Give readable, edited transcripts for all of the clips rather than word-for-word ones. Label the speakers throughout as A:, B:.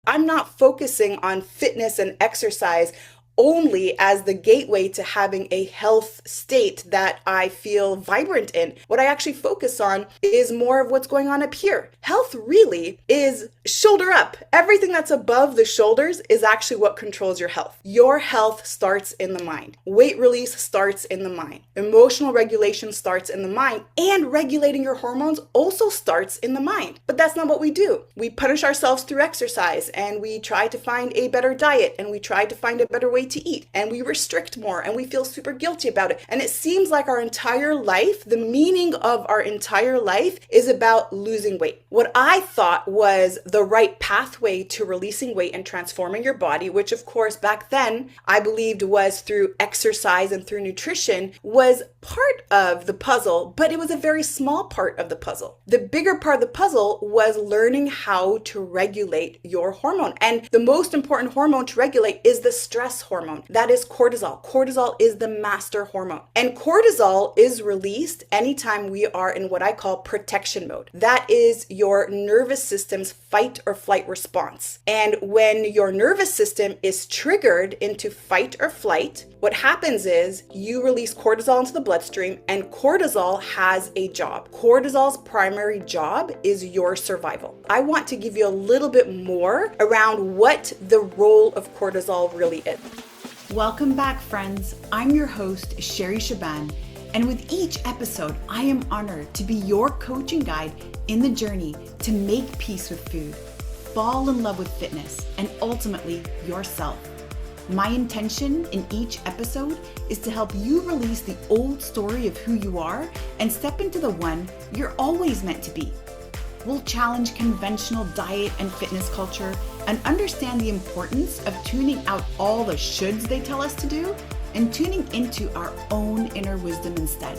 A: I'm not focusing on fitness and exercise only as the gateway to having a health state that I feel vibrant in. What I actually focus on is more of what's going on up here. Health really is shoulder up. Everything that's above the shoulders is actually what controls your health. Your health starts in the mind. Weight release starts in the mind. Emotional regulation starts in the mind, and regulating your hormones also starts in the mind. But that's not what we do. We punish ourselves through exercise, and we try to find a better diet, and we try to find a better way to eat, and we restrict more, and we feel super guilty about it. And it seems like our entire life, the meaning of our entire life is about losing weight. What I thought was the right pathway to releasing weight and transforming your body, which of course back then I believed was through exercise and through nutrition, was part of the puzzle, but it was a very small part of the puzzle. The bigger part of the puzzle was learning how to regulate your hormone. And the most important hormone to regulate is the stress hormone. That is cortisol. Cortisol is the master hormone. And cortisol is released anytime we are in what I call protection mode. That is your nervous system's fight or flight response. And when your nervous system is triggered into fight or flight, what happens is you release cortisol into the bloodstream, and cortisol has a job. Cortisol's primary job is your survival. I want to give you a little bit more around what the role of cortisol really is. Welcome back, friends. I'm your host, Shaban, and with each episode, I am honored to be your coach and guide in the journey to make peace with food, fall in love with fitness, and ultimately yourself. My intention in each episode is to help you release the old story of who you are and step into the one you're always meant to be. We'll challenge conventional diet and fitness culture and understand the importance of tuning out all the shoulds they tell us to do and tuning into our own inner wisdom instead.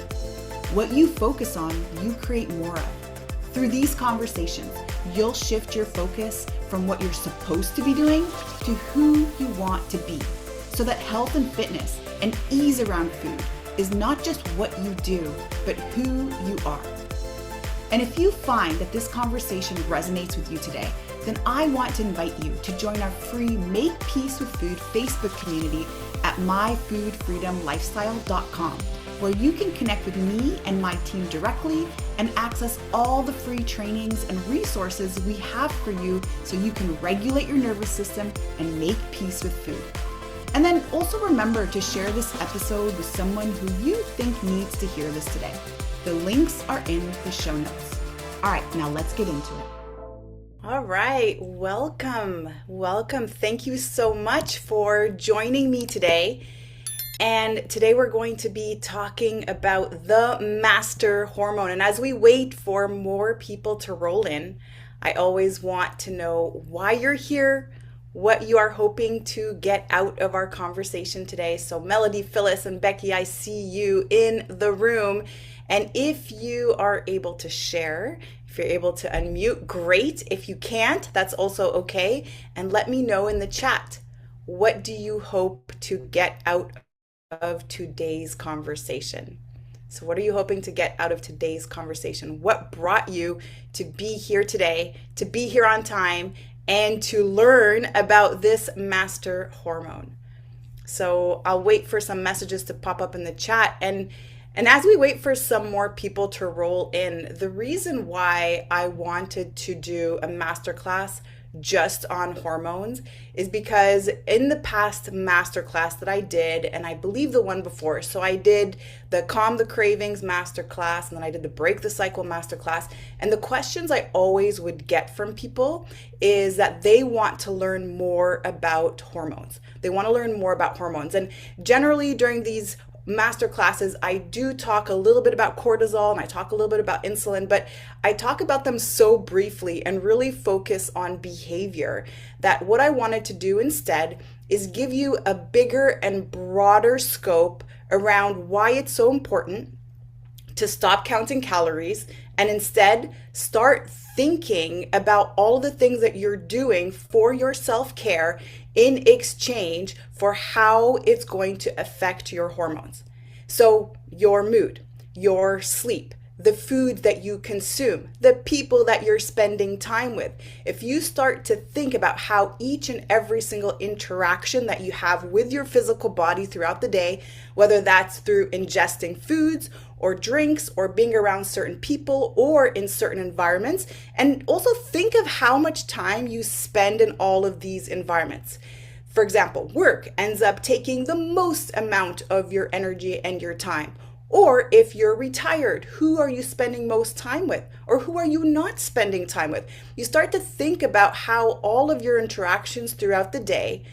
A: What you focus on, you create more of. Through these conversations, you'll shift your focus from what you're supposed to be doing to who you want to be, so that health and fitness and ease around food is not just what you do, but who you are. And if you find that this conversation resonates with you today, then I want to invite you to join our free Make Peace with Food Facebook community at myfoodfreedomlifestyle.com, where you can connect with me and my team directly and access all the free trainings and resources we have for you so you can regulate your nervous system and make peace with food. And then also remember to share this episode with someone who you think needs to hear this today. The links are in the show notes. All right, now let's get into it. All right, welcome. Thank you so much for joining me today. And today we're going to be talking about the master hormone. And as we wait for more people to roll in, I always want to know why you're here, what you are hoping to get out of our conversation today. So Melody, Phyllis, and Becky, I see you in the room. And if you are able to share, if you're able to unmute, great. If you can't, that's also okay. And let me know in the chat, what do you hope to get out of today's conversation? So what are you hoping to get out of today's conversation? What brought you to be here today, to be here on time, and to learn about this master hormone? So I'll wait for some messages to pop up in the chat. And as we wait for some more people to roll in, the reason why I wanted to do a masterclass just on hormones is because in the past masterclass that I did, and I believe the one before, so I did the Calm the Cravings masterclass, and then I did the Break the Cycle masterclass, and the questions I always would get from people is that they want to learn more about hormones. They want to learn more about hormones. And generally during these master classes, I do talk a little bit about cortisol and I talk a little bit about insulin, but I talk about them so briefly and really focus on behavior that what I wanted to do instead is give you a bigger and broader scope around why it's so important to stop counting calories and instead start thinking about all the things that you're doing for your self-care in exchange for how it's going to affect your hormones. So your mood, your sleep, the food that you consume, the people that you're spending time with. If you start to think about how each and every single interaction that you have with your physical body throughout the day, whether that's through ingesting foods or drinks or being around certain people or in certain environments, and also think of how much time you spend in all of these environments. For example, work ends up taking the most amount of your energy and your time. Or if you're retired, who are you spending most time with? Or who are you not spending time with? You start to think about how all of your interactions throughout the day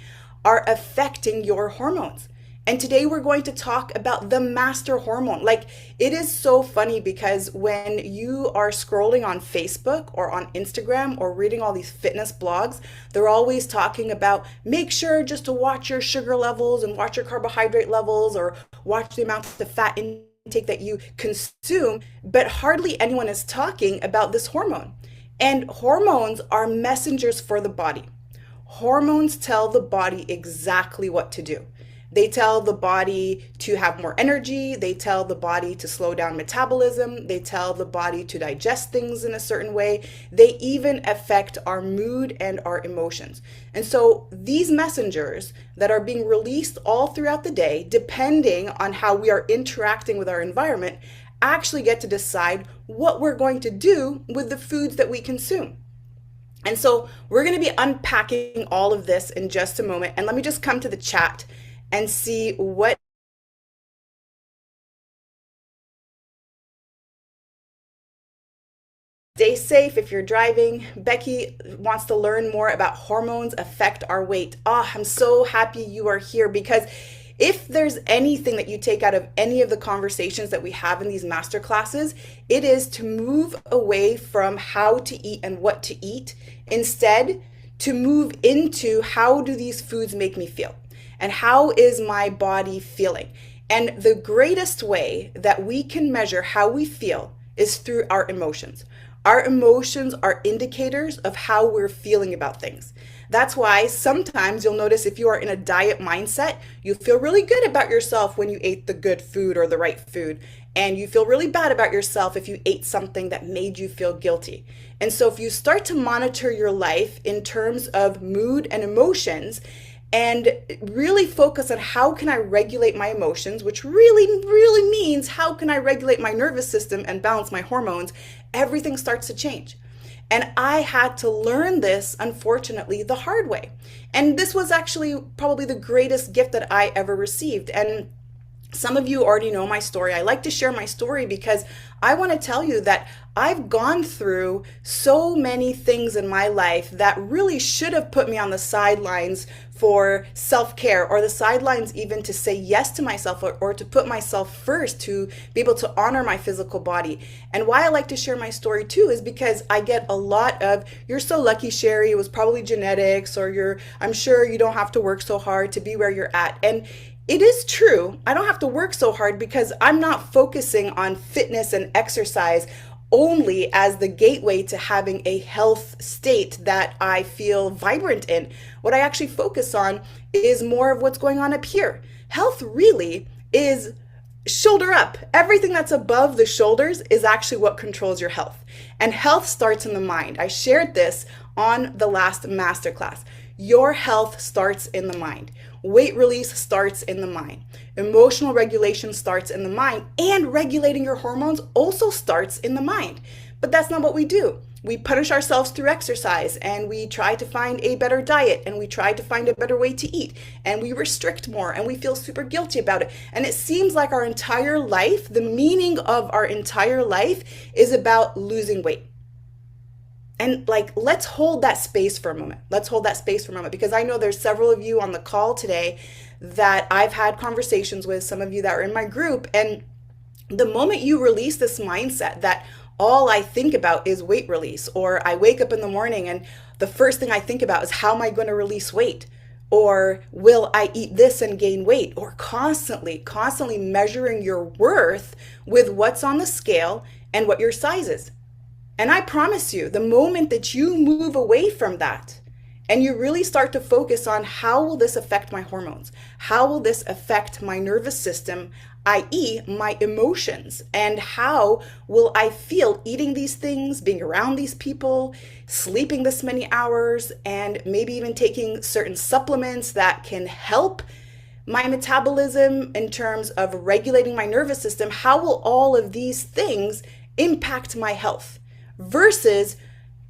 A: are affecting your hormones. And today we're going to talk about the master hormone. Like, it is so funny because when you are scrolling on Facebook or on Instagram or reading all these fitness blogs, they're always talking about make sure just to watch your sugar levels and watch your carbohydrate levels or watch the amount of fat intake that you consume, but hardly anyone is talking about this hormone. And hormones are messengers for the body. Hormones tell the body exactly what to do. They tell the body to have more energy. They tell the body to slow down metabolism. They tell the body to digest things in a certain way. They even affect our mood and our emotions. And so these messengers that are being released all throughout the day, depending on how we are interacting with our environment, actually get to decide what we're going to do with the foods that we consume. And so we're going to be unpacking all of this in just a moment. And let me just come to the chat and see what Stay safe if you're driving. Becky wants to learn more about hormones affect our weight. I'm so happy you are here because if there's anything that you take out of any of the conversations that we have in these masterclasses, it is to move away from how to eat and what to eat, instead to move into how do these foods make me feel? And how is my body feeling? And the greatest way that we can measure how we feel is through our emotions. Our emotions are indicators of how we're feeling about things. That's why sometimes you'll notice if you are in a diet mindset, you feel really good about yourself when you ate the good food or the right food. And you feel really bad about yourself if you ate something that made you feel guilty. And so if you start to monitor your life in terms of mood and emotions, and really focus on how can I regulate my emotions, which really means how can I regulate my nervous system and balance my hormones, everything starts to change. And I had to learn this, unfortunately, the hard way. And this was actually probably the greatest gift that I ever received. And some of you already know my story. I like to share my story because I want to tell you that I've gone through so many things in my life that really should have put me on the sidelines for self-care, or the sidelines even to say yes to myself, or to put myself first, to be able to honor my physical body. And why I like to share my story too is because I get a lot of, you're so lucky, Sherry, it was probably genetics, or I'm sure you don't have to work so hard to be where you're at. And it is true. I don't have to work so hard because I'm not focusing on fitness and exercise only as the gateway to having a health state that I feel vibrant in. What I actually focus on is more of what's going on up here. Health really is shoulder up. Everything that's above the shoulders is actually what controls your health. And health starts in the mind. I shared this on the last masterclass. Your health starts in the mind. Weight release starts in the mind. Emotional regulation starts in the mind, and regulating your hormones also starts in the mind. But that's not what we do. We punish ourselves through exercise, and we try to find a better diet, and we try to find a better way to eat, and we restrict more, and we feel super guilty about it. And it seems like our entire life, the meaning of our entire life, is about losing weight. And let's hold that space for a moment. Let's hold that space for a moment, because I know there's several of you on the call today that I've had conversations with, some of you that are in my group. And the moment you release this mindset that all I think about is weight release, or I wake up in the morning and the first thing I think about is how am I going to release weight? Or will I eat this and gain weight? Or constantly measuring your worth with what's on the scale and what your size is. And I promise you, the moment that you move away from that And you really start to focus on, how will this affect my hormones? How will this affect my nervous system, i.e., my emotions? And how will I feel eating these things, being around these people, sleeping this many hours, and maybe even taking certain supplements that can help my metabolism in terms of regulating my nervous system? How will all of these things impact my health versus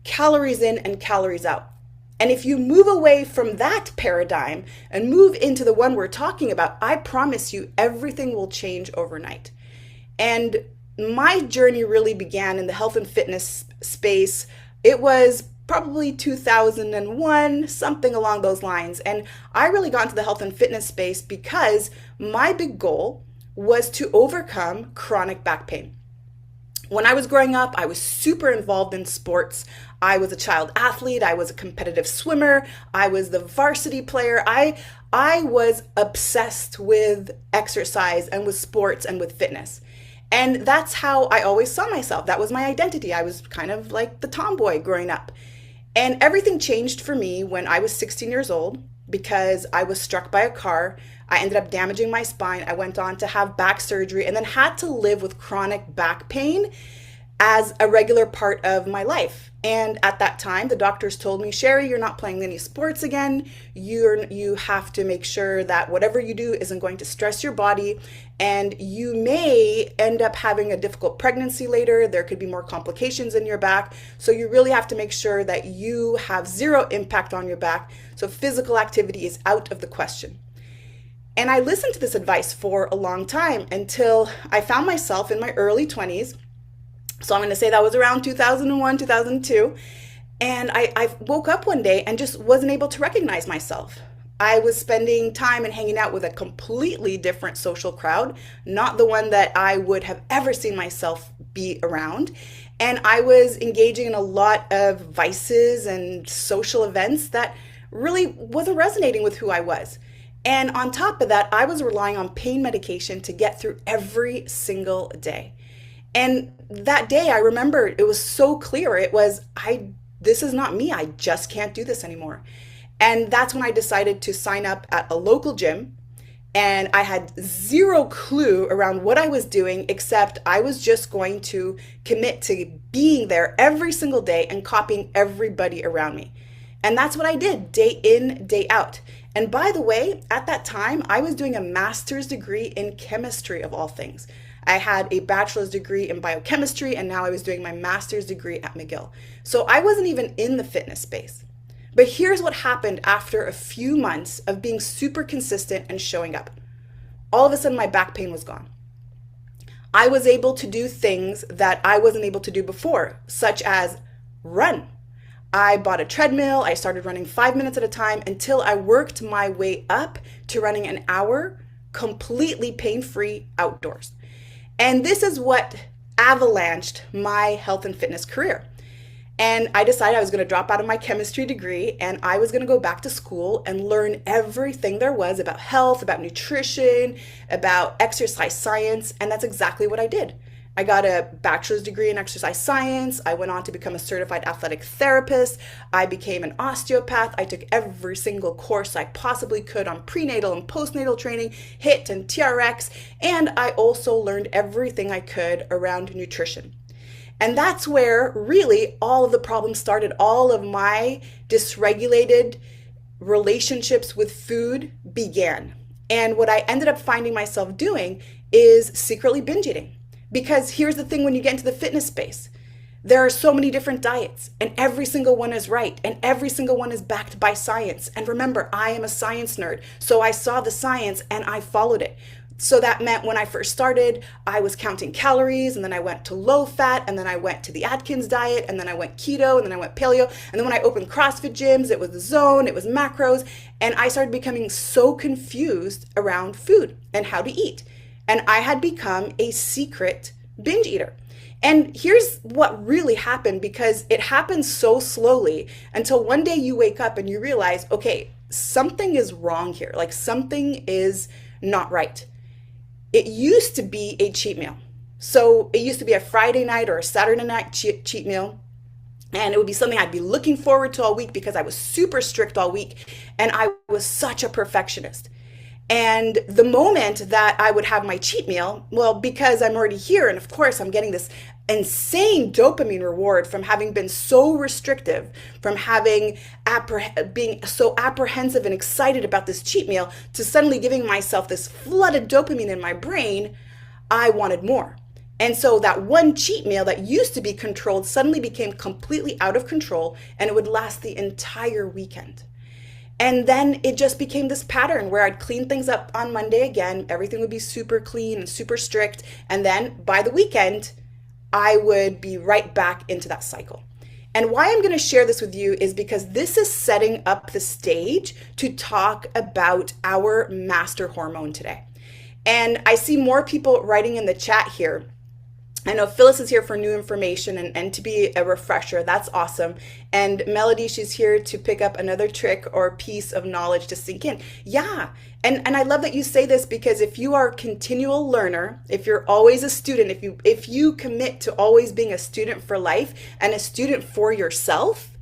A: calories in and calories out? And if you move away from that paradigm and move into the one we're talking about, I promise you everything will change overnight. And my journey really began in the health and fitness space. It was probably 2001, something along those lines. And I really got into the health and fitness space because my big goal was to overcome chronic back pain. When I was growing up, I was super involved in sports. I was a child athlete. I was a competitive swimmer. I was the varsity player. I was obsessed with exercise and with sports and with fitness. And that's how I always saw myself. That was my identity. I was kind of like the tomboy growing up. And everything changed for me when I was 16 years old because I was struck by a car. I ended up damaging my spine. I went on to have back surgery and then had to live with chronic back pain as a regular part of my life. And at that time, the doctors told me, Sherry, you're not playing any sports again. You have to make sure that whatever you do isn't going to stress your body. And you may end up having a difficult pregnancy later. There could be more complications in your back. So you really have to make sure that you have zero impact on your back. So physical activity is out of the question. And I listened to this advice for a long time until I found myself in my early 20s. So I'm going to say that was around 2001, 2002. And I woke up one day and just wasn't able to recognize myself. I was spending time and hanging out with a completely different social crowd, not the one that I would have ever seen myself be around. And I was engaging in a lot of vices and social events that really wasn't resonating with who I was. And on top of that, I was relying on pain medication to get through every single day. And that day, I remember it was so clear. It was, this is not me. I just can't do this anymore. And that's when I decided to sign up at a local gym. And I had zero clue around what I was doing, except I was just going to commit to being there every single day and copying everybody around me. And that's what I did, day in, day out. And by the way, at that time, I was doing a master's degree in chemistry of all things. I had a bachelor's degree in biochemistry, and now I was doing my master's degree at McGill. So I wasn't even in the fitness space. But here's what happened after a few months of being super consistent and showing up. All of a sudden, my back pain was gone. I was able to do things that I wasn't able to do before, such as run. I bought a treadmill. I started running 5 minutes at a time until I worked my way up to running an hour completely pain-free outdoors. And this is what avalanched my health and fitness career. And I decided I was going to drop out of my chemistry degree and I was going to go back to school and learn everything there was about health, about nutrition, about exercise science. And that's exactly what I did. I got a bachelor's degree in exercise science. I went on to become a certified athletic therapist. I became an osteopath. I took every single course I possibly could on prenatal and postnatal training, HIIT and TRX, and I also learned everything I could around nutrition. And that's where really all of the problems started. All of my dysregulated relationships with food began. And what I ended up finding myself doing is secretly binge eating. Because here's the thing, when you get into the fitness space, there are so many different diets and every single one is right and every single one is backed by science. And remember, I am a science nerd. So I saw the science and I followed it. So that meant when I first started, I was counting calories and then I went to low fat and then I went to the Atkins diet and then I went keto and then I went paleo. And then when I opened CrossFit gyms, it was the zone, it was macros. And I started becoming so confused around food and how to eat. And I had become a secret binge eater. And here's what really happened, because it happens so slowly until one day you wake up and you realize, okay, something is wrong here. Like something is not right. It used to be a cheat meal. So it used to be a Friday night or a Saturday night cheat meal. And it would be something I'd be looking forward to all week because I was super strict all week and I was such a perfectionist. And the moment that I would have my cheat meal, well, because I'm already here and of course I'm getting this insane dopamine reward from having been so restrictive, from having being so apprehensive and excited about this cheat meal to suddenly giving myself this flooded dopamine in my brain, I wanted more. And so that one cheat meal that used to be controlled suddenly became completely out of control, and it would last the entire weekend. And then it just became this pattern where I'd clean things up on Monday again. Everything would be super clean and super strict. And then by the weekend, I would be right back into that cycle. And why I'm going to share this with you is because this is setting up the stage to talk about our master hormone today. And I see more people writing in the chat here. I know Phyllis is here for new information and to be a refresher. That's awesome. And Melody, she's here to pick up another trick or piece of knowledge to sink in. Yeah. And I love that you say this, because if you are a continual learner, if you're always a student, if you commit to always being a student for life and a student for yourself,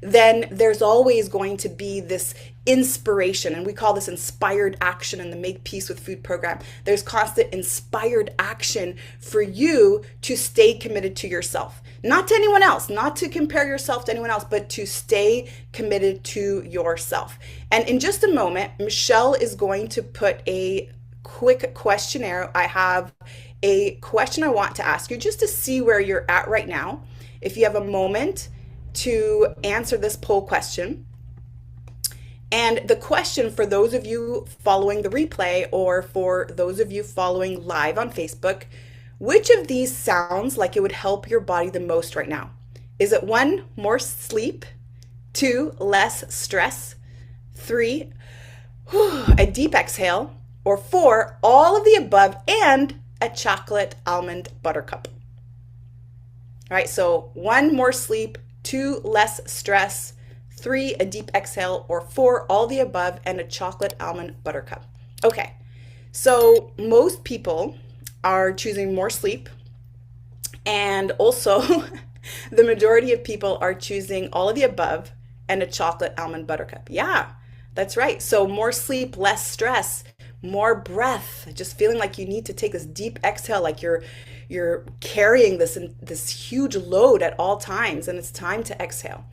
A: then there's always going to be this inspiration. And we call this inspired action in the Make Peace with Food program. There's constant inspired action for you to stay committed to yourself, not to anyone else, not to compare yourself to anyone else, but to stay committed to yourself. And in just a moment, Michelle is going to put a quick questionnaire. I have a question I want to ask you just to see where you're at right now. If you have a moment to answer this poll question. And the question, for those of you following the replay or for those of you following live on Facebook, which of these sounds like it would help your body the most right now? Is it 1, more sleep, 2, less stress, 3, a deep exhale, or 4, all of the above and a chocolate almond buttercup? All right, so 1, more sleep, 2, less stress, 3, a deep exhale, or 4, all the above and a chocolate almond buttercup. Okay, so most people are choosing more sleep, and also the majority of people are choosing all of the above and a chocolate almond buttercup. Yeah, that's right. So more sleep, less stress, more breath, just feeling like you need to take this deep exhale, like you're carrying this huge load at all times, and it's time to exhale.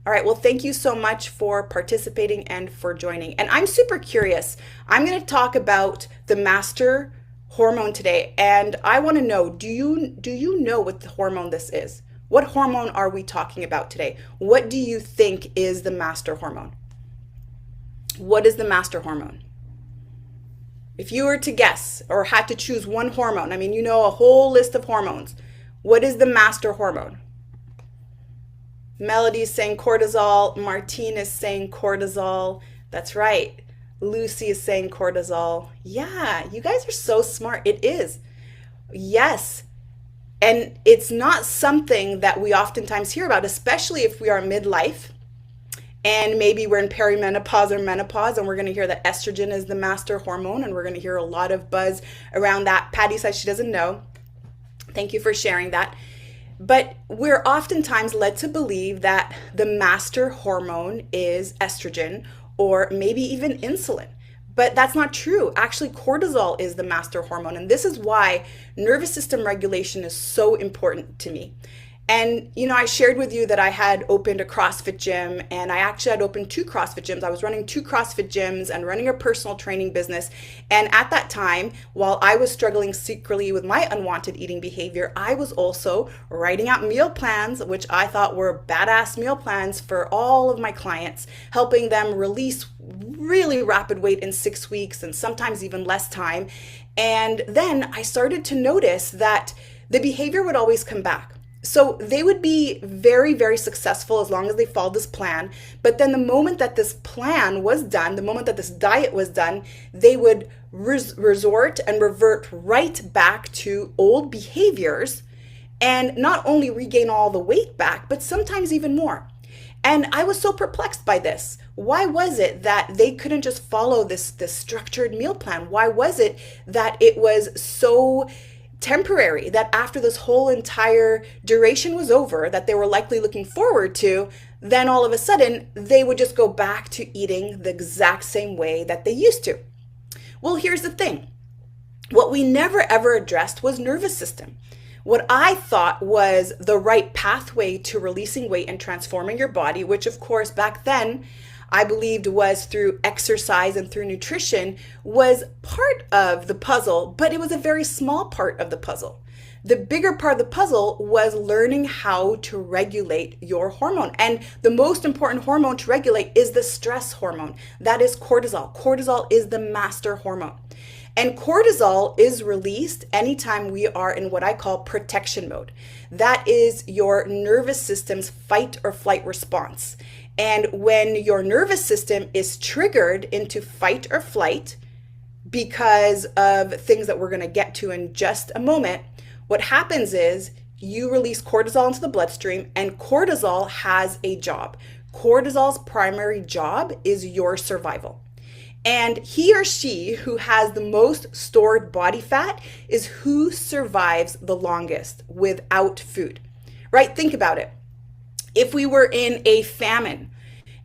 A: All right, well, thank you so much for participating and for joining. And I'm super curious. I'm going to talk about the master hormone today, and I want to know, do you know what the hormone this is? What hormone are we talking about today? What do you think is the master hormone? What is the master hormone? If you were to guess or had to choose one hormone, I mean, you know a whole list of hormones. What is the master hormone? Melody is saying cortisol. Martine is saying cortisol. That's right. Lucy is saying cortisol. Yeah, you guys are so smart. It is. Yes. And it's not something that we oftentimes hear about, especially if we are midlife. And maybe we're in perimenopause or menopause, and we're going to hear that estrogen is the master hormone, and we're going to hear a lot of buzz around that. Patty says she doesn't know. Thank you for sharing that. But we're oftentimes led to believe that the master hormone is estrogen or maybe even insulin. But that's not true. Actually, cortisol is the master hormone, and this is why nervous system regulation is so important to me. And, you know, I shared with you that I had opened a CrossFit gym, and I actually had opened 2 CrossFit gyms. I was running 2 CrossFit gyms and running a personal training business. And at that time, while I was struggling secretly with my unwanted eating behavior, I was also writing out meal plans, which I thought were badass meal plans for all of my clients, helping them release really rapid weight in 6 weeks and sometimes even less time. And then I started to notice that the behavior would always come back. So they would be very, very successful as long as they followed this plan. But then the moment that this plan was done, the moment that this diet was done, they would resort and revert right back to old behaviors and not only regain all the weight back, but sometimes even more. And I was so perplexed by this. Why was it that they couldn't just follow this structured meal plan? Why was it that it was so temporary, that after this whole entire duration was over, that they were likely looking forward to, then all of a sudden they would just go back to eating the exact same way that they used to. Well, here's the thing. What we never ever addressed was nervous system. What I thought was the right pathway to releasing weight and transforming your body, which of course back then I believed was through exercise and through nutrition, was part of the puzzle, but it was a very small part of the puzzle. The bigger part of the puzzle was learning how to regulate your hormone. And the most important hormone to regulate is the stress hormone. That is cortisol. Cortisol is the master hormone. And cortisol is released anytime we are in what I call protection mode. That is your nervous system's fight or flight response. And when your nervous system is triggered into fight or flight because of things that we're going to get to in just a moment, what happens is you release cortisol into the bloodstream, and cortisol has a job. Cortisol's primary job is your survival. And he or she who has the most stored body fat is who survives the longest without food, right? Think about it. If we were in a famine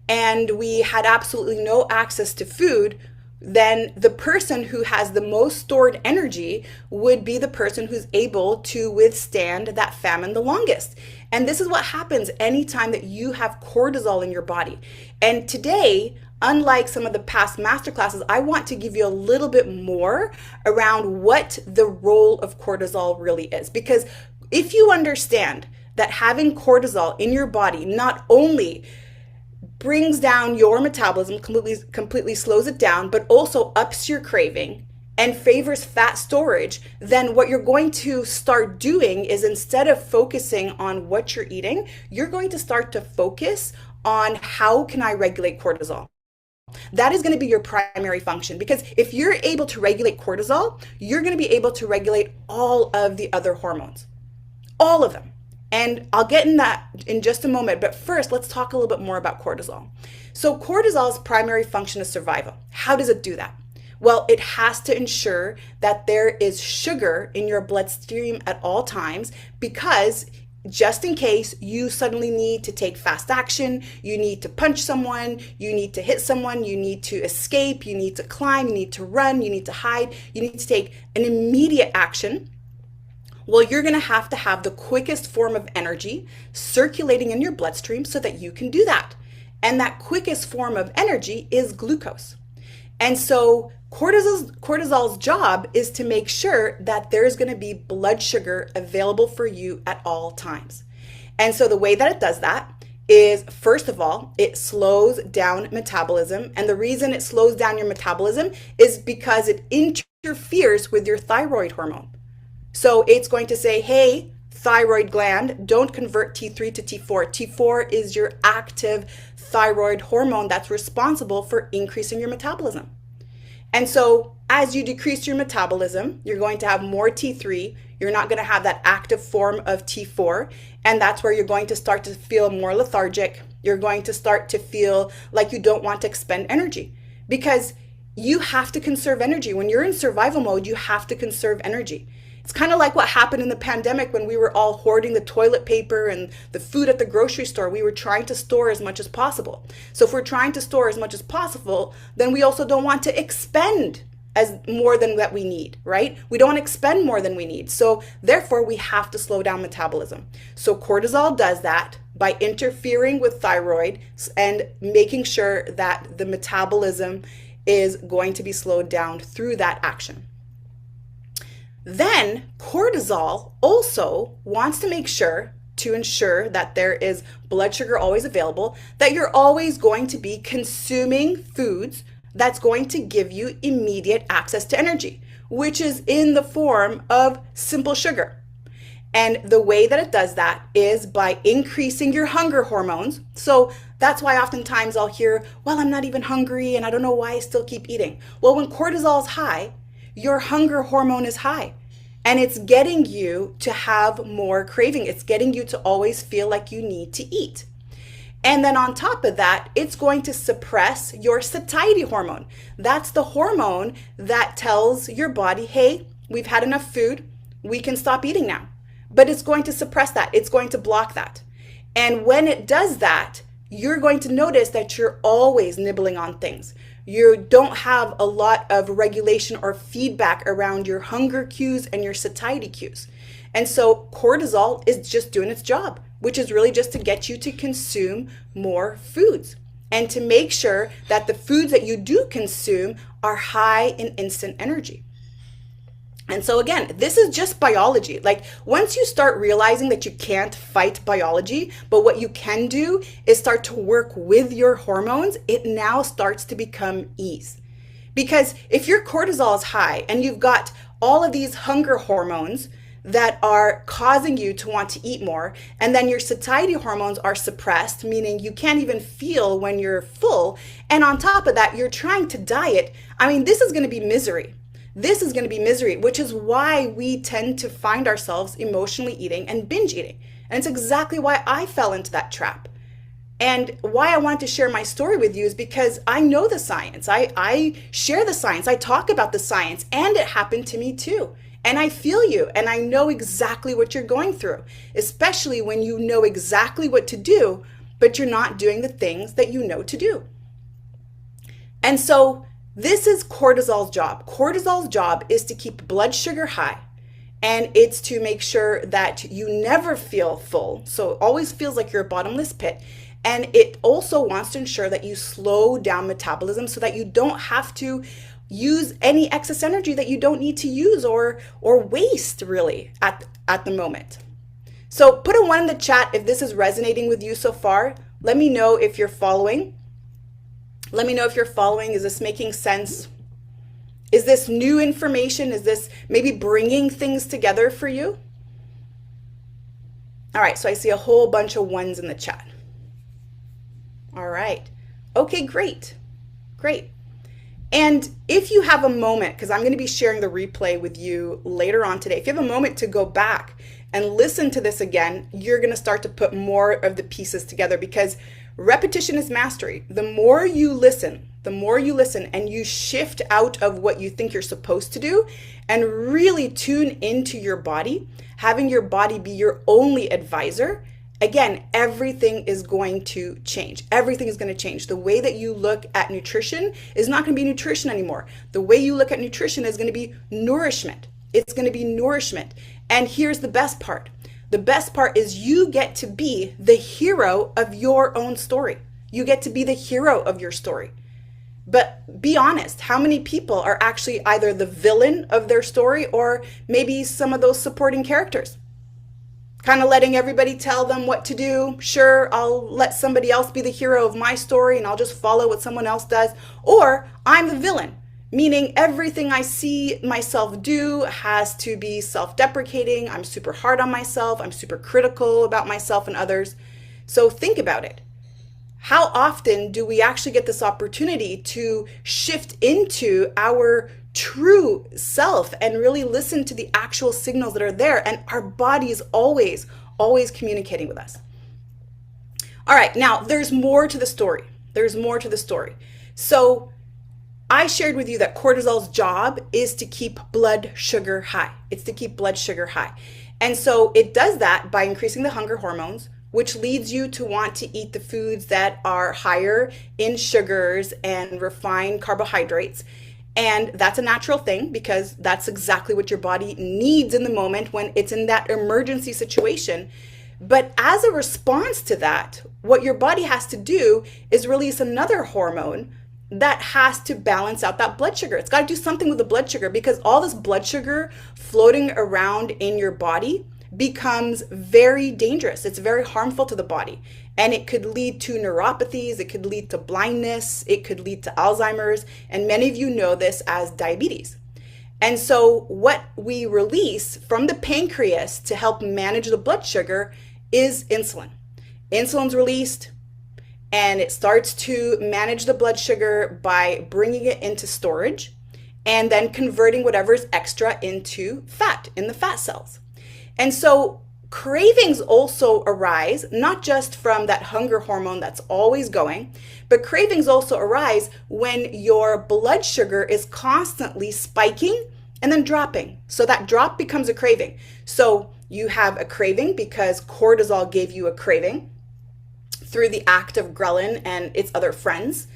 A: and we had absolutely no access to food, then the person who has the most stored energy would be the person who's able to withstand that famine the longest. And this is what happens anytime that you have cortisol in your body. And today, unlike some of the past masterclasses, I want to give you a little bit more around what the role of cortisol really is. Because if you understand that having cortisol in your body not only brings down your metabolism, completely slows it down, but also ups your craving and favors fat storage, then what you're going to start doing is, instead of focusing on what you're eating, you're going to start to focus on how can I regulate cortisol. That is going to be your primary function, because if you're able to regulate cortisol, you're going to be able to regulate all of the other hormones, all of them. And I'll get in that in just a moment, but first let's talk a little bit more about cortisol. So cortisol's primary function is survival. How does it do that? Well, it has to ensure that there is sugar in your bloodstream at all times, because just in case you suddenly need to take fast action, you need to punch someone, you need to hit someone, you need to escape, you need to climb, you need to run, you need to hide, you need to take an immediate action. Well, you're going to have the quickest form of energy circulating in your bloodstream so that you can do that. And that quickest form of energy is glucose. And so cortisol's job is to make sure that there's going to be blood sugar available for you at all times. And so the way that it does that is, first of all, it slows down metabolism. And the reason it slows down your metabolism is because it interferes with your thyroid hormone. So it's going to say, hey, thyroid gland, don't convert T3 to T4. T4 is your active thyroid hormone that's responsible for increasing your metabolism. And so as you decrease your metabolism, you're going to have more T3. You're not going to have that active form of T4. And that's where you're going to start to feel more lethargic. You're going to start to feel like you don't want to expend energy, because you have to conserve energy. When you're in survival mode, you have to conserve energy. It's kind of like what happened in the pandemic when we were all hoarding the toilet paper and the food at the grocery store. We were trying to store as much as possible. So if we're trying to store as much as possible, then we also don't want to expend as more than that we need, right? We don't want to expend more than we need. So therefore, we have to slow down metabolism. So cortisol does that by interfering with thyroid and making sure that the metabolism is going to be slowed down through that action. Then cortisol also wants to make sure to ensure that there is blood sugar always available, that you're always going to be consuming foods that's going to give you immediate access to energy, which is in the form of simple sugar. And the way that it does that is by increasing your hunger hormones. So that's why oftentimes I'll hear, well, I'm not even hungry and I don't know why I still keep eating. Well, when cortisol is high, your hunger hormone is high, and it's getting you to have more craving. It's getting you to always feel like you need to eat. And then on top of that, it's going to suppress your satiety hormone. That's the hormone that tells your body, hey, we've had enough food. we can stop eating now. But it's going to suppress that. It's going to block that. And when it does that, you're going to notice that you're always nibbling on things. You don't have a lot of regulation or feedback around your hunger cues and your satiety cues. And so cortisol is just doing its job, which is really just to get you to consume more foods and to make sure that the foods that you do consume are high in instant energy. And so again, this is just biology. Like once you start realizing that you can't fight biology, but what you can do is start to work with your hormones, it now starts to become ease. Because if your cortisol is high and you've got all of these hunger hormones that are causing you to want to eat more, and then your satiety hormones are suppressed, meaning you can't even feel when you're full, and on top of that, you're trying to diet, I mean, this is going to be misery. This is going to be misery, which is why we tend to find ourselves emotionally eating and binge eating. And it's exactly why I fell into that trap. And why I wanted to share my story with you is because I know the science. I share the science. I talk about the science, and it happened to me too. And I feel you, and I know exactly what you're going through, especially when you know exactly what to do, but you're not doing the things that you know to do. And so this is cortisol's job. Cortisol's job is to keep blood sugar high, and it's to make sure that you never feel full. So it always feels like you're a bottomless pit. And it also wants to ensure that you slow down metabolism so that you don't have to use any excess energy that you don't need to use or waste really at the moment. So put a 1 in the chat if this is resonating with you so far. Let me know if you're following. Let me know if you're following. Is this making sense? Is this new information? Is this maybe bringing things together for you? All right, so I see a whole bunch of 1s in the chat. All right. Okay, great. Great. And if you have a moment, because I'm going to be sharing the replay with you later on today, if you have a moment to go back and listen to this again, you're going to start to put more of the pieces together, because repetition is mastery. The more you listen and you shift out of what you think you're supposed to do and really tune into your body, having your body be your only advisor, again, everything is going to change. Everything is going to change. The way that you look at nutrition is not going to be nutrition anymore. The way you look at nutrition is going to be nourishment. It's going to be nourishment. And here's the best part. The best part is you get to be the hero of your own story. You get to be the hero of your story. But be honest, how many people are actually either the villain of their story or maybe some of those supporting characters? Kind of letting everybody tell them what to do. Sure, I'll let somebody else be the hero of my story and I'll just follow what someone else does. Or I'm the villain, meaning everything I see myself do has to be self-deprecating. I'm super hard on myself. I'm super critical about myself and others. So think about it. How often do we actually get this opportunity to shift into our true self and really listen to the actual signals that are there? And our body is always communicating with us. All right, now there's more to the story. There's more to the story. So I shared with you that cortisol's job is to keep blood sugar high. It's to keep blood sugar high. And so it does that by increasing the hunger hormones, which leads you to want to eat the foods that are higher in sugars and refined carbohydrates. And that's a natural thing because that's exactly what your body needs in the moment when it's in that emergency situation. But as a response to that, what your body has to do is release another hormone that has to balance out that blood sugar. It's got to do something with the blood sugar, because all this blood sugar floating around in your body becomes very dangerous. It's very harmful to the body, and it could lead to neuropathies, it could lead to blindness, it could lead to Alzheimer's, and many of you know this as diabetes. And so what we release from the pancreas to help manage the blood sugar is insulin. Insulin's released, and it starts to manage the blood sugar by bringing it into storage and then converting whatever is extra into fat in the fat cells. And so cravings also arise, not just from that hunger hormone that's always going, but cravings also arise when your blood sugar is constantly spiking and then dropping. So that drop becomes a craving. So you have a craving because cortisol gave you a craving through the act of ghrelin and its other friends.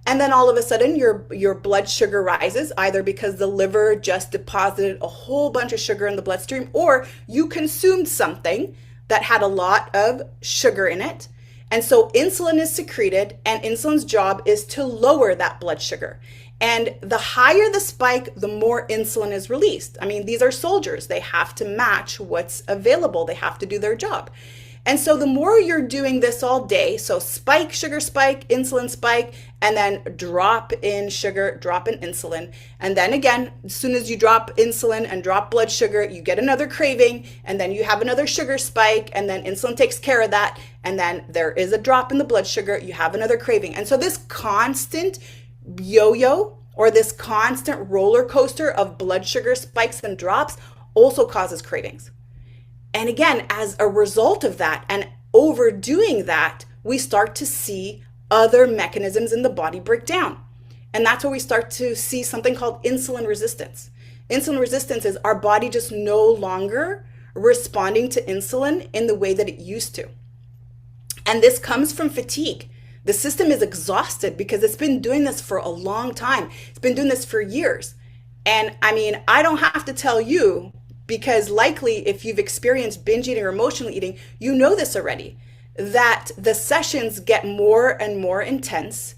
A: And then all of a sudden your blood sugar rises, either because the liver just deposited a whole bunch of sugar in the bloodstream, or you consumed something that had a lot of sugar in it. And so insulin is secreted, and insulin's job is to lower that blood sugar. And the higher the spike, the more insulin is released. I mean, these are soldiers. They have to match what's available. They have to do their job. And so the more you're doing this all day, so spike, sugar spike, insulin spike, and then drop in sugar, drop in insulin. And then again, as soon as you drop insulin and drop blood sugar, you get another craving, and then you have another sugar spike, and then insulin takes care of that. And then there is a drop in the blood sugar, you have another craving. And so this constant yo-yo, or this constant roller coaster of blood sugar spikes and drops, also causes cravings. And again, as a result of that and overdoing that, we start to see other mechanisms in the body break down. And that's where we start to see something called insulin resistance. Insulin resistance is our body just no longer responding to insulin in the way that it used to. And this comes from fatigue. The system is exhausted because it's been doing this for a long time. It's been doing this for years. And I mean, I don't have to tell you, because likely if you've experienced binge eating or emotional eating, you know this already, that the sessions get more and more intense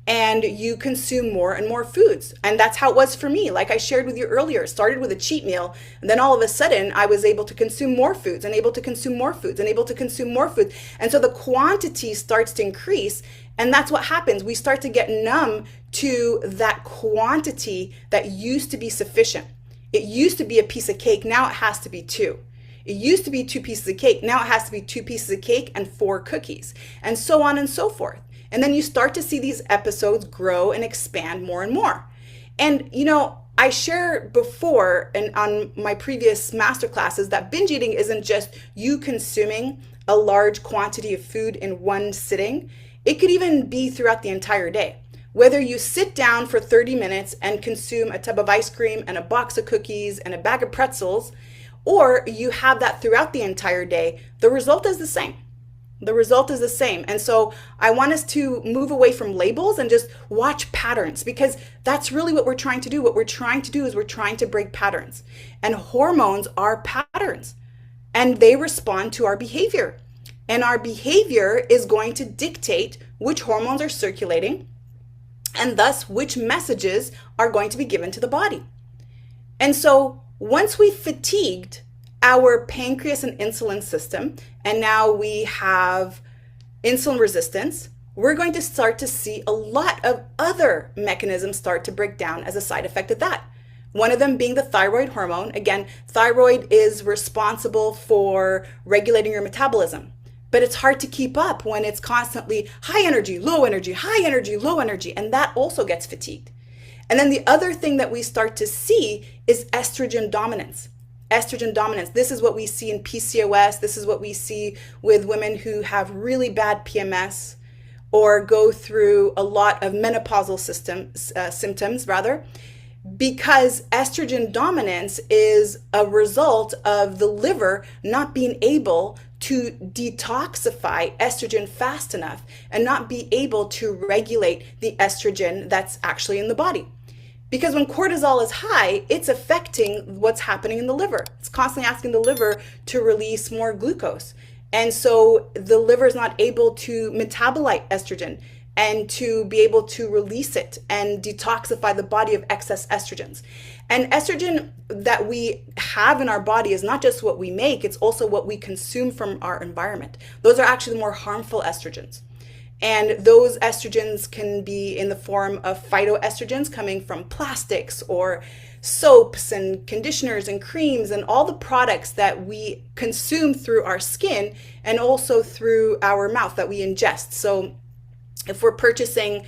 A: and you consume more and more foods. And that's how it was for me. Like I shared with you earlier, it started with a cheat meal. And then all of a sudden I was able to consume more foods and able to consume more foods and able to consume more foods. And so the quantity starts to increase. And that's what happens. We start to get numb to that quantity that used to be sufficient. It used to be a piece of cake. Now it has to be two. It used to be 2 pieces of cake. Now it has to be 2 pieces of cake and 4 cookies, and so on and so forth. And then you start to see these episodes grow and expand more and more. And, you know, I shared before and on my previous masterclasses that binge eating isn't just you consuming a large quantity of food in one sitting. It could even be throughout the entire day. Whether you sit down for 30 minutes and consume a tub of ice cream and a box of cookies and a bag of pretzels, or you have that throughout the entire day, the result is the same. The result is the same. And so I want us to move away from labels and just watch patterns, because that's really what we're trying to do. What we're trying to do is we're trying to break patterns. And hormones are patterns, and they respond to our behavior. And our behavior is going to dictate which hormones are circulating, and thus which messages are going to be given to the body. And so once we've fatigued our pancreas and insulin system, and now we have insulin resistance, we're going to start to see a lot of other mechanisms start to break down as a side effect of that. One of them being the thyroid hormone. Again, thyroid is responsible for regulating your metabolism. But it's hard to keep up when it's constantly high energy, low energy, high energy, low energy, and that also gets fatigued. And then the other thing that we start to see is estrogen dominance. Estrogen dominance. This is what we see in PCOS. This is what we see with women who have really bad PMS or go through a lot of menopausal symptoms, because estrogen dominance is a result of the liver not being able to detoxify estrogen fast enough and not be able to regulate the estrogen that's actually in the body. Because when cortisol is high, it's affecting what's happening in the liver. It's constantly asking the liver to release more glucose. And so the liver is not able to metabolize estrogen and to be able to release it and detoxify the body of excess estrogens. And estrogen that we have in our body is not just what we make, it's also what we consume from our environment. Those are actually the more harmful estrogens. And those estrogens can be in the form of phytoestrogens coming from plastics or soaps and conditioners and creams and all the products that we consume through our skin and also through our mouth that we ingest. So if we're purchasing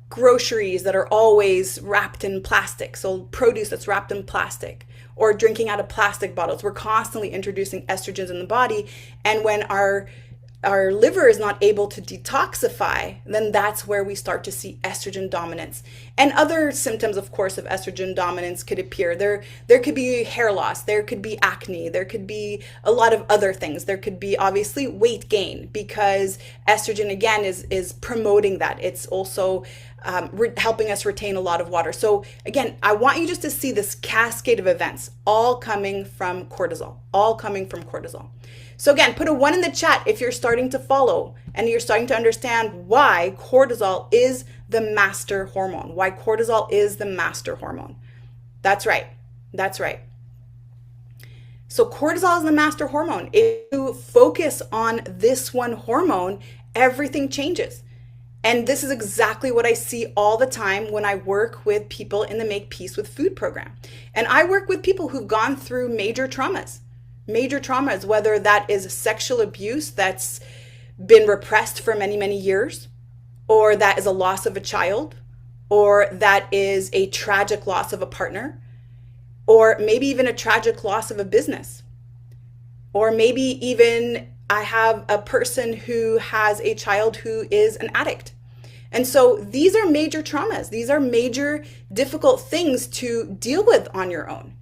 A: groceries that are always wrapped in plastic, so produce that's wrapped in plastic, or drinking out of plastic bottles, we're constantly introducing estrogens in the body. And when our our liver is not able to detoxify, then that's where we start to see estrogen dominance. And other symptoms, of course, of estrogen dominance could appear. There could be hair loss, there could be acne, there could be a lot of other things. There could be obviously weight gain, because estrogen again is promoting that. It's also helping us retain a lot of water. So again, I want you just to see this cascade of events all coming from cortisol, all coming from cortisol. So again, put a 1 in the chat if you're starting to follow and you're starting to understand why cortisol is the master hormone, why cortisol is the master hormone. That's right. That's right. So cortisol is the master hormone. If you focus on this one hormone, everything changes. And this is exactly what I see all the time when I work with people in the Make Peace with Food program. And I work with people who've gone through major traumas, whether that is sexual abuse that's been repressed for many, many years, or that is a loss of a child, or that is a tragic loss of a partner, or maybe even a tragic loss of a business, or maybe even I have a person who has a child who is an addict. And so these are major traumas. These are major difficult things to deal with on your own.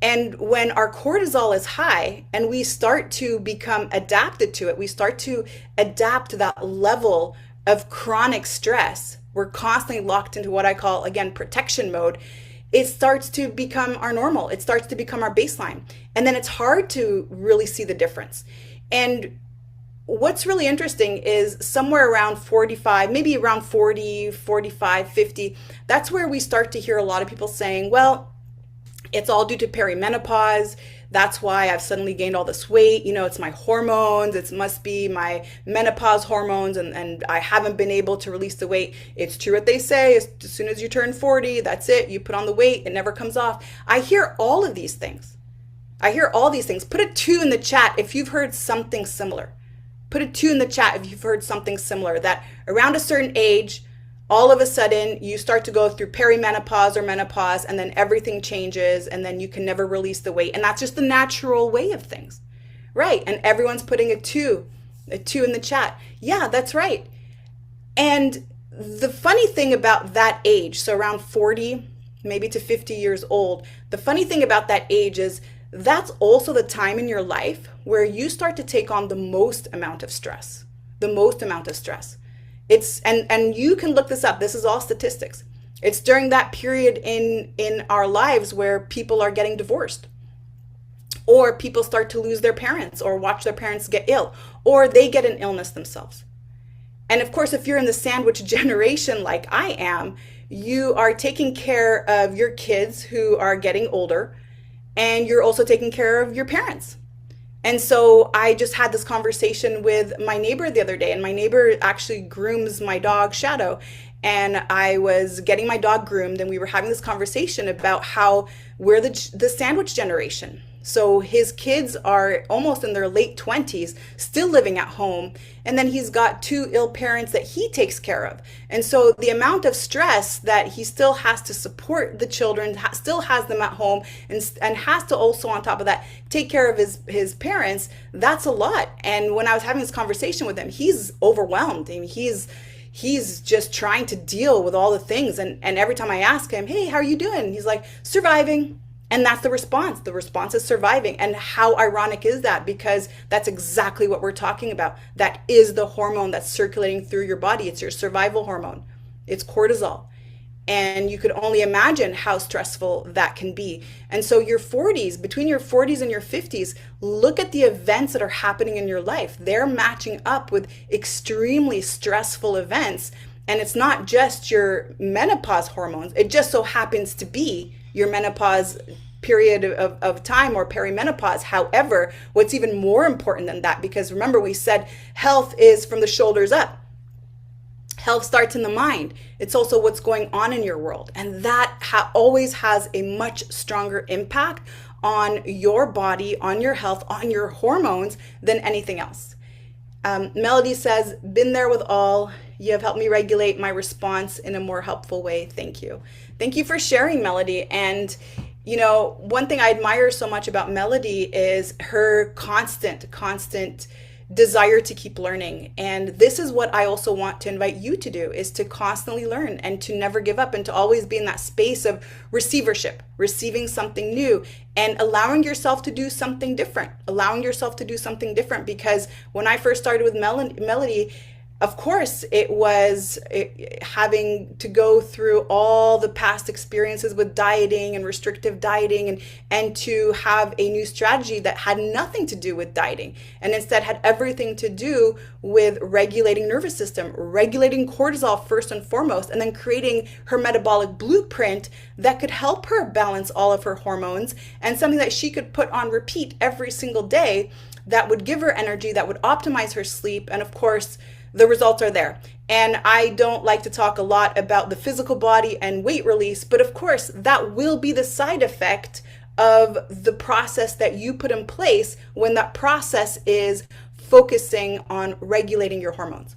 A: And when our cortisol is high and we start to become adapted to it, we start to adapt to that level of chronic stress, we're constantly locked into what I call, again, protection mode. It starts to become our normal. It starts to become our baseline. And then it's hard to really see the difference. And what's really interesting is somewhere around 45, maybe around 40, 45, 50, that's where we start to hear a lot of people saying, well, it's all due to perimenopause. That's why I've suddenly gained all this weight. You know, it's my hormones. It must be my menopause hormones, and I haven't been able to release the weight. It's true what they say. As soon as you turn 40, that's it. You put on the weight. It never comes off. I hear all of these things. Put a 2 in the chat if you've heard something similar. Put a 2 in the chat if you've heard something similar, that around a certain age, all of a sudden you start to go through perimenopause or menopause, and then everything changes, and then you can never release the weight. And that's just the natural way of things, right? And everyone's putting a 2 in the chat. Yeah, that's right. And the funny thing about that age, so around 40, maybe to 50 years old, the funny thing about that age is that's also the time in your life where you start to take on the most amount of stress, It's, and you can look this up. This is all statistics. It's during that period in our lives where people are getting divorced, or people start to lose their parents, or watch their parents get ill, or they get an illness themselves. And of course, if you're in the sandwich generation like I am, you are taking care of your kids who are getting older, and you're also taking care of your parents. And so I just had this conversation with my neighbor the other day, and my neighbor actually grooms my dog, Shadow. And I was getting my dog groomed, and we were having this conversation about how we're the sandwich generation. So his kids are almost in their late 20s, still living at home. And then he's got 2 ill parents that he takes care of. And so the amount of stress that he still has to support the children, still has them at home, and has to also, on top of that, take care of his parents, that's a lot. And when I was having this conversation with him, he's overwhelmed. I mean, he's just trying to deal with all the things. And every time I ask him, hey, how are you doing? He's like, surviving. And that's the response. The response is surviving. And how ironic is that? Because that's exactly what we're talking about. That is the hormone that's circulating through your body. It's your survival hormone. It's cortisol. And you could only imagine how stressful that can be. And so your 40s, between your 40s and your 50s, look at the events that are happening in your life. They're matching up with extremely stressful events. And it's not just your menopause hormones. It just so happens to be your menopause period of time, or perimenopause. However, what's even more important than that, because remember we said health is from the shoulders up. Health starts in the mind. It's also what's going on in your world. And that always has a much stronger impact on your body, on your health, on your hormones than anything else. Melody says, been there with all. You have helped me regulate my response in a more helpful way. Thank you. Thank you for sharing, Melody. And, you know, one thing I admire so much about Melody is her constant desire to keep learning. And this is what I also want to invite you to do, is to constantly learn and to never give up and to always be in that space of receivership, receiving something new and allowing yourself to do something different, because when I first started with Melody, of course, it was having to go through all the past experiences with dieting and restrictive dieting, and to have a new strategy that had nothing to do with dieting and instead had everything to do with regulating nervous system, regulating cortisol first and foremost, and then creating her metabolic blueprint that could help her balance all of her hormones, and something that she could put on repeat every single day that would give her energy, that would optimize her sleep, and of course, the results are there. And I don't like to talk a lot about the physical body and weight release, but of course, that will be the side effect of the process that you put in place when that process is focusing on regulating your hormones.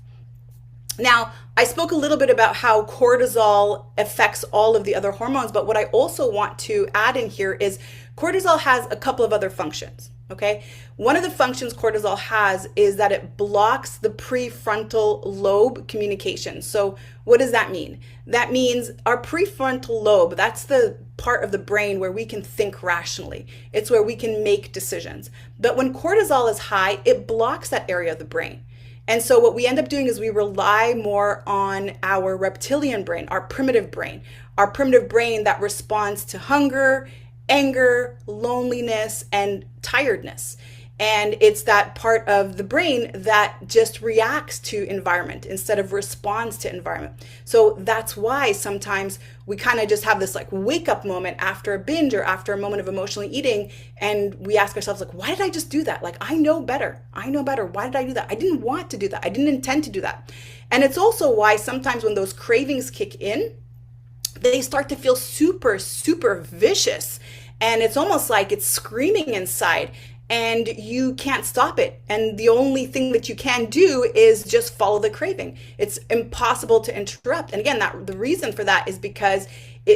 A: Now, I spoke a little bit about how cortisol affects all of the other hormones, but what I also want to add in here is cortisol has a couple of other functions. Okay, one of the functions cortisol has is that it blocks the prefrontal lobe communication. So what does that mean? That means our prefrontal lobe, that's the part of the brain where we can think rationally. It's where we can make decisions. But when cortisol is high, it blocks that area of the brain. And so what we end up doing is we rely more on our reptilian brain, our primitive brain that responds to hunger, anger, loneliness, and tiredness. And it's that part of the brain that just reacts to environment instead of responds to environment. So that's why sometimes we kind of just have this like wake up moment after a binge or after a moment of emotional eating. And we ask ourselves, like, why did I just do that? Like, I know better. Why did I do that? I didn't want to do that. I didn't intend to do that. And it's also why sometimes when those cravings kick in, they start to feel super, super vicious. And it's almost like it's screaming inside and you can't stop it. And the only thing that you can do is just follow the craving. It's impossible to interrupt. And again, the reason for that is because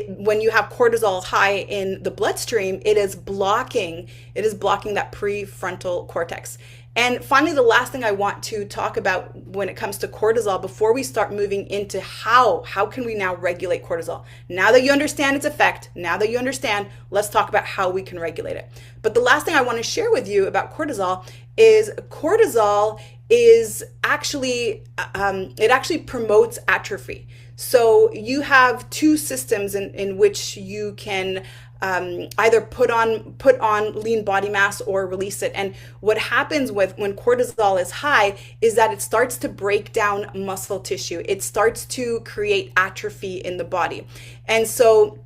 A: when you have cortisol high in the bloodstream, it is blocking that prefrontal cortex. And finally, the last thing I want to talk about when it comes to cortisol, before we start moving into how can we now regulate cortisol? Now that you understand its effect, let's talk about how we can regulate it. But the last thing I want to share with you about cortisol is actually, it actually promotes atrophy. So you have two systems in which you can either put on lean body mass or release it. And what happens when cortisol is high is that it starts to break down muscle tissue. It starts to create atrophy in the body. And so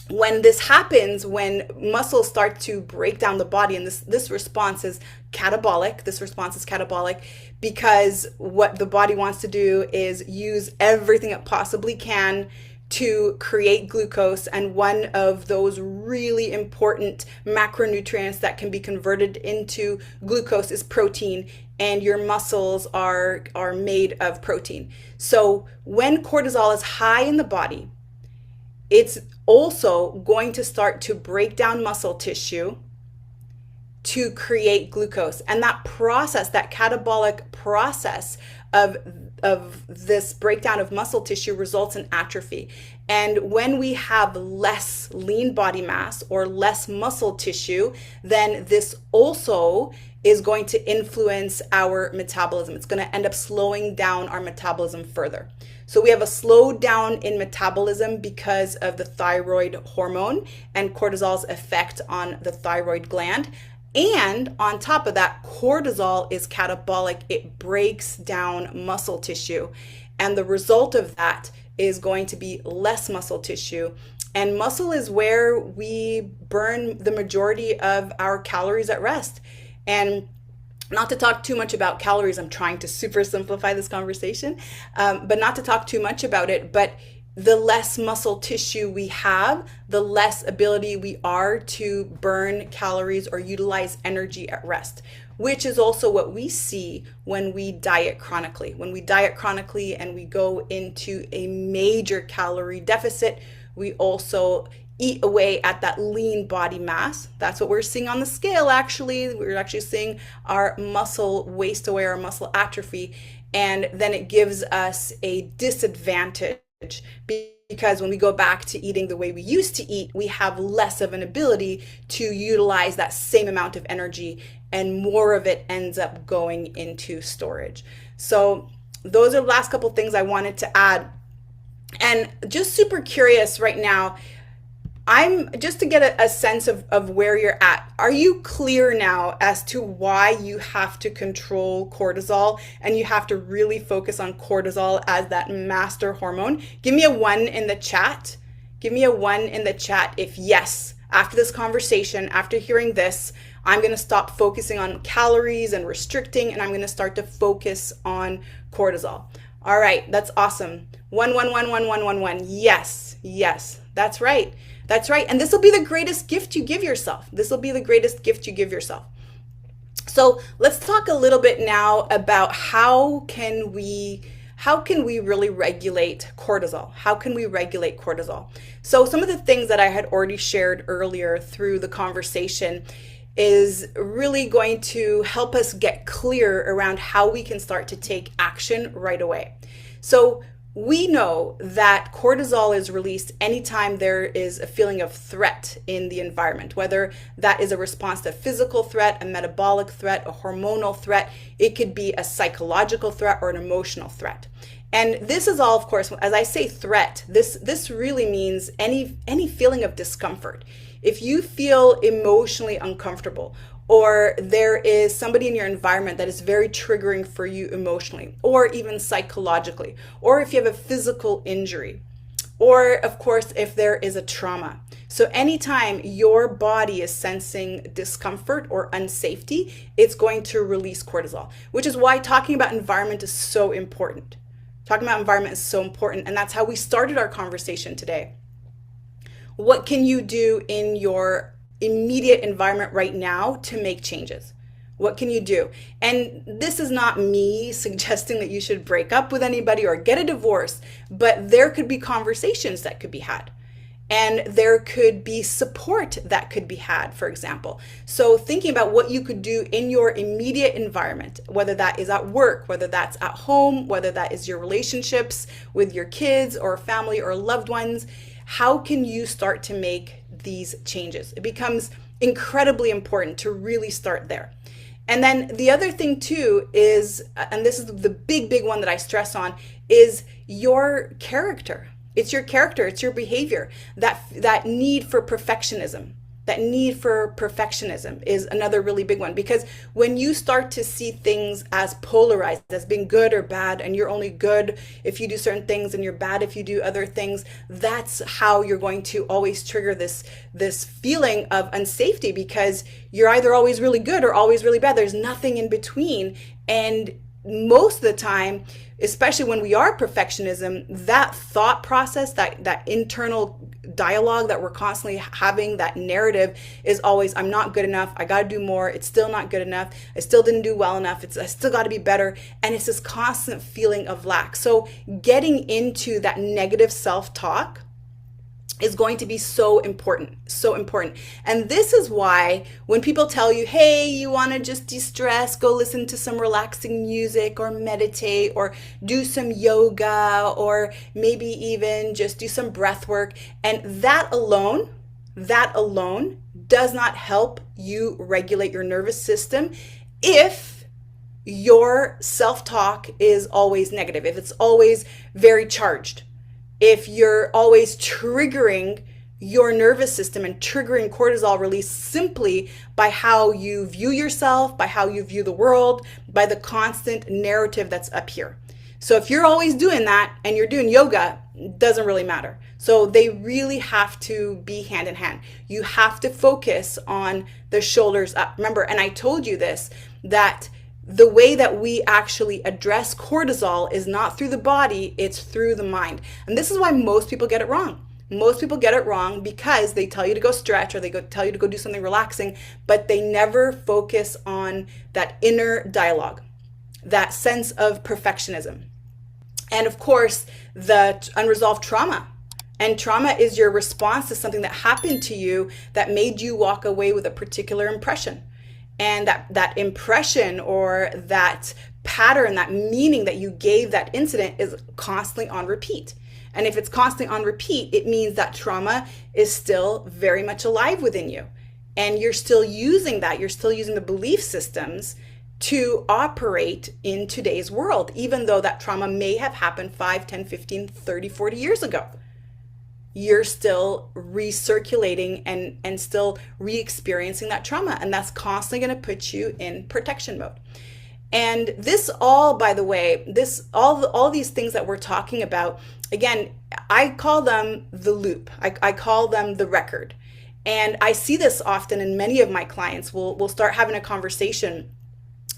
A: when this happens, when muscles start to break down the body, and this response is catabolic, because what the body wants to do is use everything it possibly can to create glucose, and one of those really important macronutrients that can be converted into glucose is protein, and your muscles are made of protein. So when cortisol is high in the body, it's also going to start to break down muscle tissue to create glucose. And that process, that catabolic process of this breakdown of muscle tissue results in atrophy. And when we have less lean body mass or less muscle tissue, then this also is going to influence our metabolism. It's going to end up slowing down our metabolism further. So we have a slowdown in metabolism because of the thyroid hormone and cortisol's effect on the thyroid gland. And on top of that, cortisol is catabolic. It breaks down muscle tissue. And the result of that is going to be less muscle tissue. And muscle is where we burn the majority of our calories at rest. And not to talk too much about calories, I'm trying to super simplify this conversation, but not to talk too much about it, but the less muscle tissue we have, the less ability we are to burn calories or utilize energy at rest, which is also what we see when we diet chronically. When we diet chronically and we go into a major calorie deficit, we also eat away at that lean body mass. That's what we're seeing on the scale, actually. We're actually seeing our muscle waste away, our muscle atrophy, and then it gives us a disadvantage because when we go back to eating the way we used to eat, we have less of an ability to utilize that same amount of energy, and more of it ends up going into storage. So those are the last couple things I wanted to add. And just super curious right now, I'm just to get a sense of where you're at. Are you clear now as to why you have to control cortisol and you have to really focus on cortisol as that master hormone? Give me a 1 in the chat. Give me a 1 in the chat if yes, after this conversation, after hearing this, I'm going to stop focusing on calories and restricting, and I'm going to start to focus on cortisol. All right, that's awesome. 1, 1, 1, 1, 1, 1, 1. Yes, yes, that's right. That's right. And this will be the greatest gift you give yourself. This will be the greatest gift you give yourself. So let's talk a little bit now about how can we really regulate cortisol? How can we regulate cortisol? So some of the things that I had already shared earlier through the conversation is really going to help us get clear around how we can start to take action right away. So we know that cortisol is released anytime there is a feeling of threat in the environment, whether that is a response to a physical threat, a metabolic threat, a hormonal threat. It could be a psychological threat or an emotional threat. And this is all, of course, as I say threat, this really means any feeling of discomfort. If you feel emotionally uncomfortable, or there is somebody in your environment that is very triggering for you emotionally, or even psychologically, or if you have a physical injury, or of course, if there is a trauma. So anytime your body is sensing discomfort or unsafety, it's going to release cortisol, which is why talking about environment is so important. Talking about environment is so important, and that's how we started our conversation today. What can you do in your immediate environment right now to make changes? What can you do? And this is not me suggesting that you should break up with anybody or get a divorce, but there could be conversations that could be had. And there could be support that could be had, for example. So thinking about what you could do in your immediate environment, whether that is at work, whether that's at home, whether that is your relationships with your kids or family or loved ones, how can you start to make these changes? It becomes incredibly important to really start there. And then the other thing too is, and this is the big one that I stress on, is your character. It's your character, it's your behavior. That need for perfectionism. That need for perfectionism is another really big one, because when you start to see things as polarized, as being good or bad, and you're only good if you do certain things and you're bad if you do other things, that's how you're going to always trigger this feeling of unsafety, because you're either always really good or always really bad. There's nothing in between. And most of the time, especially when we are perfectionism, that thought process, that internal dialogue that we're constantly having, that narrative is always, I'm not good enough, I got to do more, it's still not good enough, I still didn't do well enough, I still got to be better. And it's this constant feeling of lack. So getting into that negative self-talk is going to be so important, so important. And this is why when people tell you, hey, you want to just de-stress, go listen to some relaxing music or meditate or do some yoga or maybe even just do some breath work. And that alone does not help you regulate your nervous system if your self-talk is always negative, if it's always very charged. If you're always triggering your nervous system and triggering cortisol release simply by how you view yourself, by how you view the world, by the constant narrative that's up here. So if you're always doing that and you're doing yoga, it doesn't really matter. So they really have to be hand in hand. You have to focus on the shoulders up. Remember, and I told you this, that the way that we actually address cortisol is not through the body, it's through the mind. And this is why most people get it wrong. Most people get it wrong because they tell you to go stretch or tell you to go do something relaxing, but they never focus on that inner dialogue, that sense of perfectionism. And of course, the unresolved trauma And trauma is your response to something that happened to you that made you walk away with a particular impression. And that impression or that pattern, that meaning that you gave that incident is constantly on repeat. And if it's constantly on repeat, it means that trauma is still very much alive within you. And you're still using that. You're still using the belief systems to operate in today's world, even though that trauma may have happened 5, 10, 15, 30, 40 years ago. You're still recirculating and still re-experiencing that trauma. And that's constantly going to put you in protection mode. And this all, by the way, all these things that we're talking about, again, I call them the loop. I call them the record. And I see this often in many of my clients. We'll start having a conversation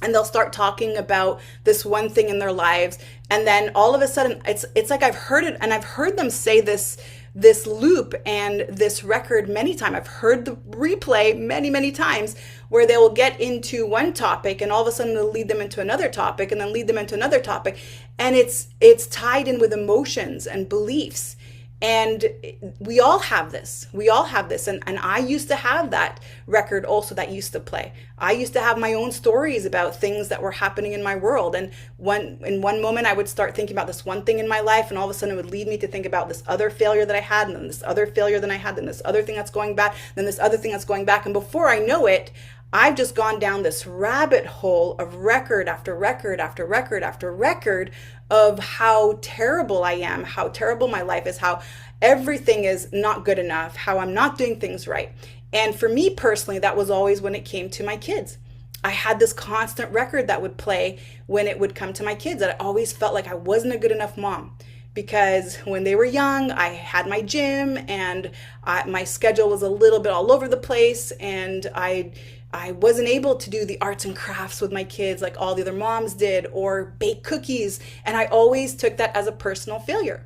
A: and they'll start talking about this one thing in their lives. And then all of a sudden, it's like I've heard it, and I've heard them say this loop and this record many times. I've heard the replay many, many times where they will get into one topic and all of a sudden it'll lead them into another topic and then lead them into another topic. And it's tied in with emotions and beliefs. And we all have this. And I used to have that record also that used to play. I used to have my own stories about things that were happening in my world. And in one moment, I would start thinking about this one thing in my life, and all of a sudden it would lead me to think about this other failure that I had, and then this other failure that I had, then this other thing that's going back, then this other thing that's going back. And before I know it, I've just gone down this rabbit hole of record after record after record after record of how terrible I am, how terrible my life is, how everything is not good enough, how I'm not doing things right. And for me personally, that was always when it came to my kids. I had this constant record that would play when it would come to my kids, that I always felt like I wasn't a good enough mom. Because when they were young, I had my gym and my schedule was a little bit all over the place, and I wasn't able to do the arts and crafts with my kids like all the other moms did, or bake cookies. And I always took that as a personal failure.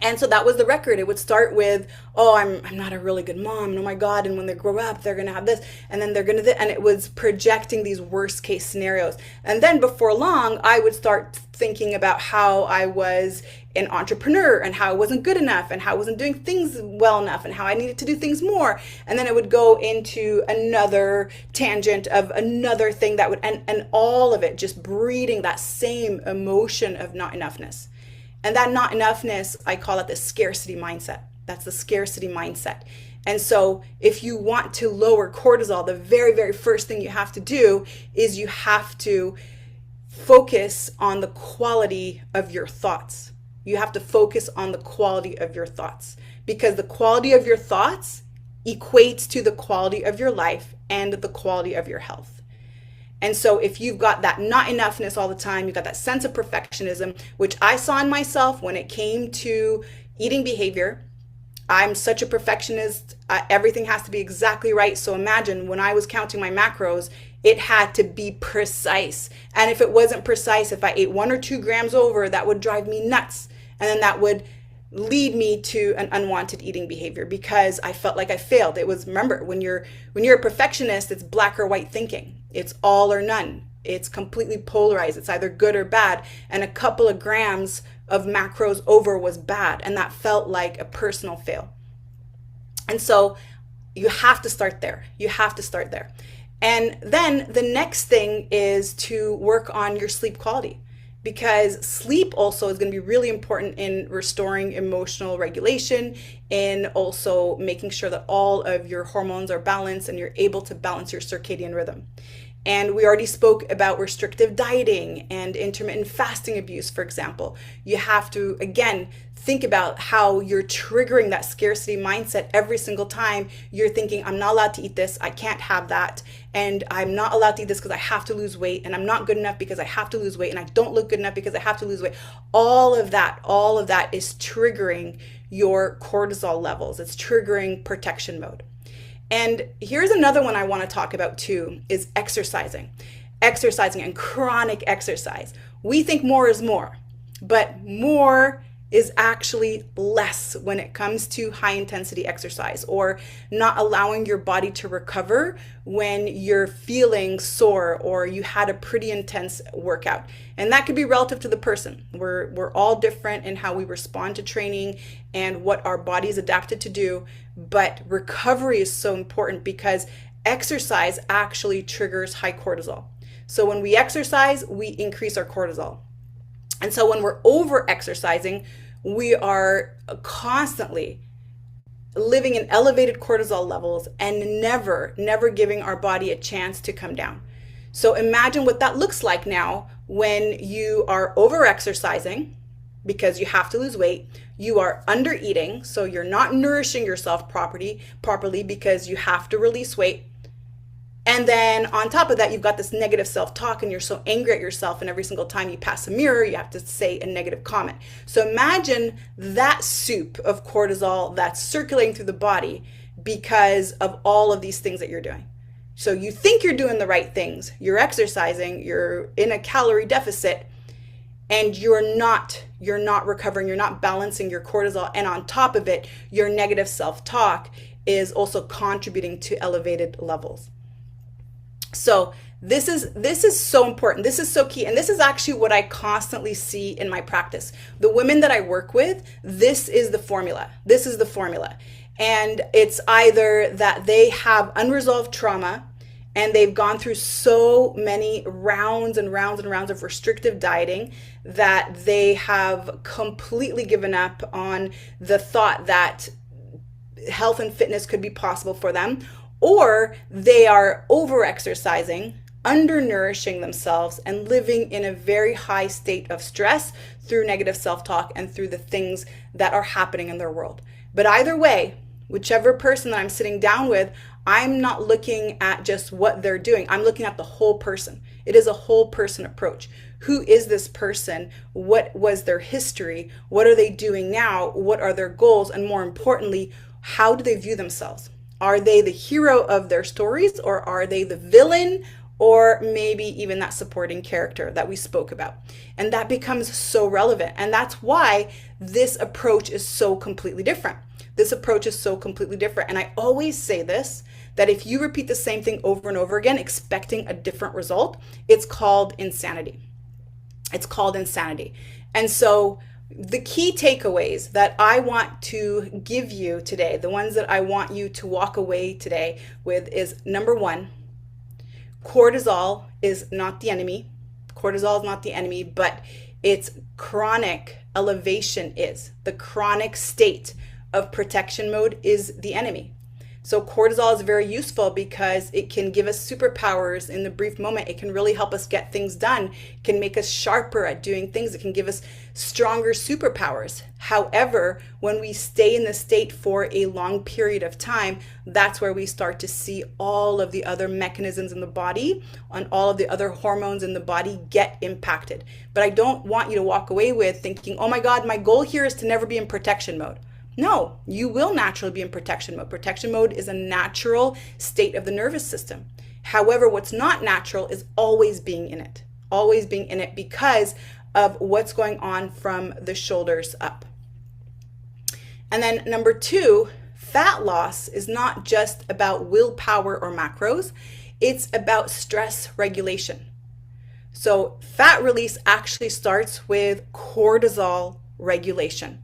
A: And so that was the record. It would start with, oh, I'm not a really good mom. And oh my God. And when they grow up, they're going to have this. And then they're going to, and it was projecting these worst case scenarios. And then before long, I would start thinking about how I was an entrepreneur and how I wasn't good enough and how I wasn't doing things well enough and how I needed to do things more. And then it would go into another tangent of another thing that would, and all of it just breeding that same emotion of not enoughness. And that not enoughness, I call it the scarcity mindset. That's the scarcity mindset. And so if you want to lower cortisol, the very, very first thing you have to do is you have to focus on the quality of your thoughts. You have to focus on the quality of your thoughts, because the quality of your thoughts equates to the quality of your life and the quality of your health. And so if you've got that not enoughness all the time, you've got that sense of perfectionism, which I saw in myself when it came to eating behavior. I'm such a perfectionist. Everything has to be exactly right. So imagine when I was counting my macros, it had to be precise. And if it wasn't precise, if I ate 1 or 2 grams over, that would drive me nuts. And then that would lead me to an unwanted eating behavior because I felt like I failed. It was, remember, when you're a perfectionist, it's black or white thinking. It's all or none. It's completely polarized. It's either good or bad. And a couple of grams of macros over was bad. And that felt like a personal fail. And so you have to start there. You have to start there. And then the next thing is to work on your sleep quality, because sleep also is going to be really important in restoring emotional regulation, in also making sure that all of your hormones are balanced and you're able to balance your circadian rhythm. And we already spoke about restrictive dieting and intermittent fasting abuse, for example. You have to, again, think about how you're triggering that scarcity mindset every single time you're thinking, I'm not allowed to eat this, I can't have that, and I'm not allowed to eat this because I have to lose weight, and I'm not good enough because I have to lose weight, and I don't look good enough because I have to lose weight. All of that is triggering your cortisol levels. It's triggering protection mode. And here's another one I want to talk about too, is exercising and chronic exercise. We think more is more, but more is actually less when it comes to high intensity exercise, or not allowing your body to recover when you're feeling sore or you had a pretty intense workout. And that could be relative to the person. We're all different in how we respond to training and what our body is adapted to do. But recovery is so important because exercise actually triggers high cortisol. So when we exercise, we increase our cortisol. And so when we're over exercising, we are constantly living in elevated cortisol levels and never giving our body a chance to come down. So imagine what that looks like now when you are over exercising because you have to lose weight. You are under eating, so you're not nourishing yourself properly because you have to release weight. And then on top of that, you've got this negative self-talk and you're so angry at yourself, and every single time you pass a mirror, you have to say a negative comment. So imagine that soup of cortisol that's circulating through the body because of all of these things that you're doing. So you think you're doing the right things, you're exercising, you're in a calorie deficit, and you're not recovering, you're not balancing your cortisol. And on top of it, your negative self-talk is also contributing to elevated levels. So this is so important. This is so key. And this is actually what I constantly see in my practice. The women that I work with, this is the formula. This is the formula. And it's either that they have unresolved trauma and they've gone through so many rounds and rounds and rounds of restrictive dieting that they have completely given up on the thought that health and fitness could be possible for them, or they are over-exercising, undernourishing themselves, and living in a very high state of stress through negative self-talk and through the things that are happening in their world. But either way, whichever person that I'm sitting down with, I'm not looking at just what they're doing. I'm looking at the whole person. It is a whole person approach. Who is this person? What was their history? What are they doing now? What are their goals? And more importantly, how do they view themselves? Are they the hero of their stories, or are they the villain, or maybe even that supporting character that we spoke about? And that becomes so relevant. And that's why this approach is so completely different. This approach is so completely different. And I always say this, that if you repeat the same thing over and over again, expecting a different result, it's called insanity. It's called insanity. And so the key takeaways that I want to give you today, the ones that I want you to walk away today with, is number one, cortisol is not the enemy. Cortisol is not the enemy, but its chronic elevation is. The chronic state of protection mode is the enemy. So cortisol is very useful because it can give us superpowers in the brief moment. It can really help us get things done. It can make us sharper at doing things. It can give us stronger superpowers. However, when we stay in the state for a long period of time, that's where we start to see all of the other mechanisms in the body and all of the other hormones in the body get impacted. But I don't want you to walk away with thinking, oh my God, my goal here is to never be in protection mode. No, you will naturally be in protection mode. Protection mode is a natural state of the nervous system. However, what's not natural is always being in it because of what's going on from the shoulders up. And then number two, fat loss is not just about willpower or macros, it's about stress regulation. So fat release actually starts with cortisol regulation.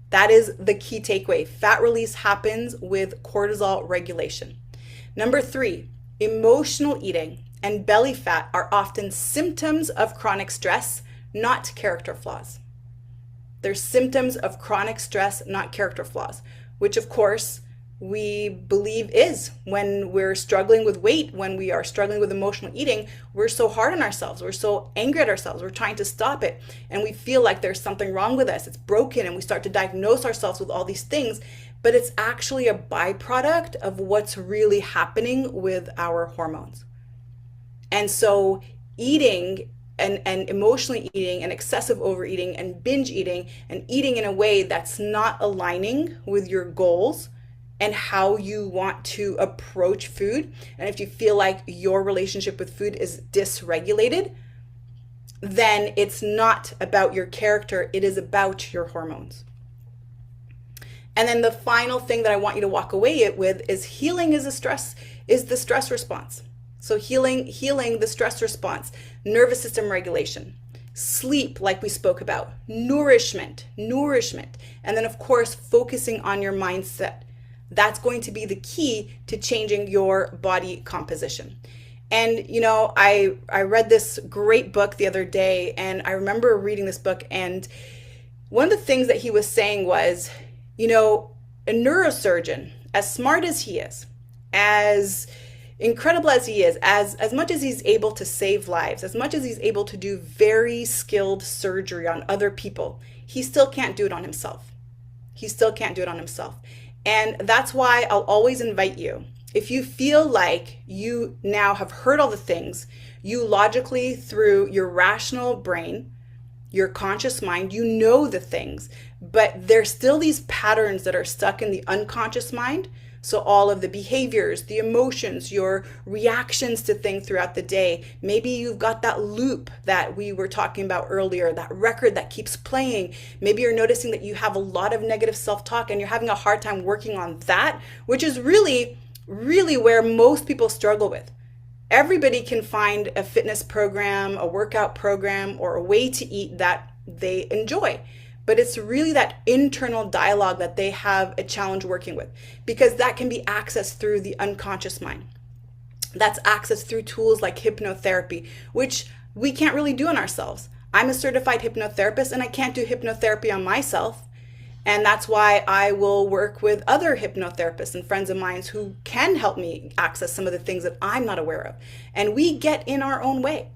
A: That is the key takeaway. Fat release happens with cortisol regulation. Number three, emotional eating and belly fat are often symptoms of chronic stress, not character flaws. They're symptoms of chronic stress, not character flaws, which of course we believe is when we're struggling with weight, when we are struggling with emotional eating, we're so hard on ourselves. We're so angry at ourselves. We're trying to stop it. And we feel like there's something wrong with us. It's broken. And we start to diagnose ourselves with all these things. But it's actually a byproduct of what's really happening with our hormones. And so eating and emotionally eating and excessive overeating and binge eating and eating in a way that's not aligning with your goals and how you want to approach food, and if you feel like your relationship with food is dysregulated, then it's not about your character, it is about your hormones. And then the final thing that I want you to walk away with is healing is the stress response. So healing the stress response, nervous system regulation, sleep, like we spoke about, nourishment, and then of course, focusing on your mindset. That's going to be the key to changing your body composition. And, I read this great book the other day, and I remember reading this book, and one of the things that he was saying was, a neurosurgeon, as smart as he is, as incredible as he is, as much as he's able to save lives, as much as he's able to do very skilled surgery on other people, he still can't do it on himself. And that's why I'll always invite you, if you feel like you now have heard all the things, you logically, through your rational brain, your conscious mind, you know the things, but there's still these patterns that are stuck in the unconscious mind. So all of the behaviors, the emotions, your reactions to things throughout the day, maybe you've got that loop that we were talking about earlier, that record that keeps playing. Maybe you're noticing that you have a lot of negative self-talk and you're having a hard time working on that, which is really where most people struggle with. Everybody can find a fitness program, a workout program, or a way to eat that they enjoy. But it's really that internal dialogue that they have a challenge working with, because that can be accessed through the unconscious mind. That's accessed through tools like hypnotherapy, which we can't really do on ourselves. I'm a certified hypnotherapist and I can't do hypnotherapy on myself. And that's why I will work with other hypnotherapists and friends of mine who can help me access some of the things that I'm not aware of. And we get in our own way.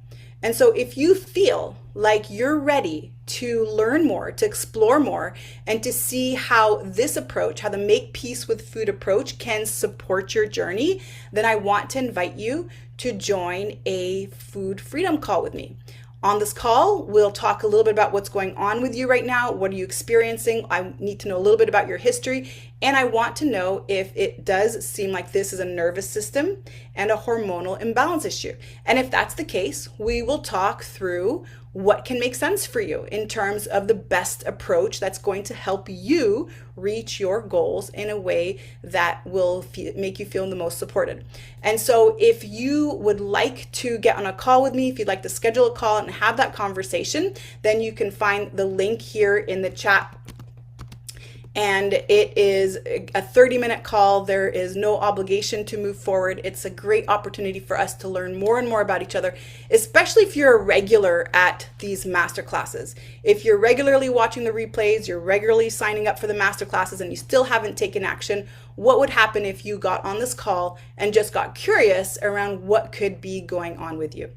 A: And so if you feel like you're ready to learn more, to explore more, and to see how this approach, how the Make Peace with Food approach can support your journey, then I want to invite you to join a food freedom call with me. On this call, we'll talk a little bit about what's going on with you right now. What are you experiencing? I need to know a little bit about your history. And I want to know if it does seem like this is a nervous system and a hormonal imbalance issue. And if that's the case, we will talk through what can make sense for you in terms of the best approach that's going to help you reach your goals in a way that will make you feel the most supported. And so if you would like to get on a call with me, if you'd like to schedule a call and have that conversation, then you can find the link here in the chat. And it is a 30-minute call. There is no obligation to move forward. It's a great opportunity for us to learn more and more about each other, especially if you're a regular at these masterclasses. If you're regularly watching the replays, you're regularly signing up for the masterclasses, and you still haven't taken action, what would happen if you got on this call and just got curious around what could be going on with you?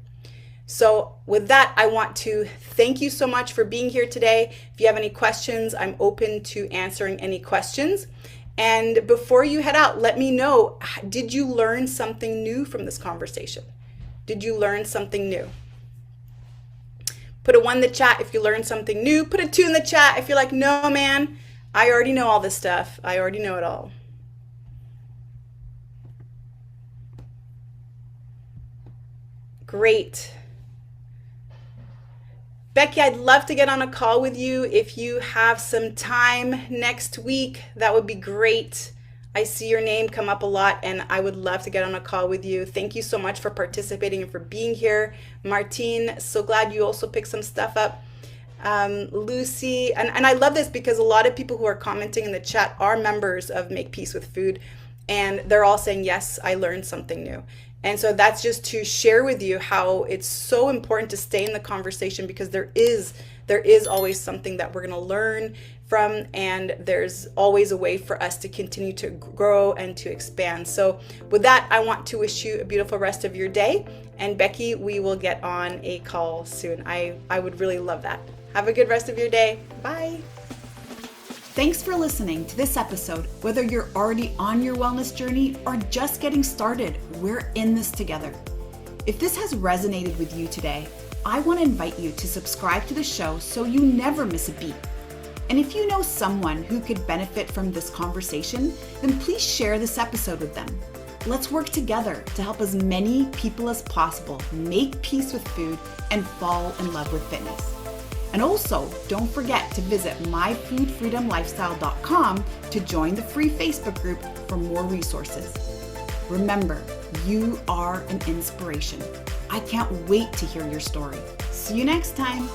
A: So with that, I want to thank you so much for being here today. If you have any questions, I'm open to answering any questions. And before you head out, let me know, did you learn something new from this conversation? Did you learn something new? Put a 1 in the chat if you learned something new. Put a 2 in the chat if you're like, no, man, I already know all this stuff. I already know it all. Great. Becky, I'd love to get on a call with you if you have some time next week. That would be great. I see your name come up a lot and I would love to get on a call with you. Thank you so much for participating and for being here. Martine, so glad you also picked some stuff up. Lucy, and I love this because a lot of people who are commenting in the chat are members of Make Peace with Food, and they're all saying, yes, I learned something new. And so that's just to share with you how it's so important to stay in the conversation, because there is always something that we're going to learn from, and there's always a way for us to continue to grow and to expand. So with that, I want to wish you a beautiful rest of your day. And Becky, we will get on a call soon. I would really love that. Have a good rest of your day. Bye. Thanks for listening to this episode. Whether you're already on your wellness journey or just getting started, we're in this together. If this has resonated with you today, I want to invite you to subscribe to the show so you never miss a beat. And if you know someone who could benefit from this conversation, then please share this episode with them. Let's work together to help as many people as possible make peace with food and fall in love with fitness. And also, don't forget to visit myfoodfreedomlifestyle.com to join the free Facebook group for more resources. Remember, you are an inspiration. I can't wait to hear your story. See you next time.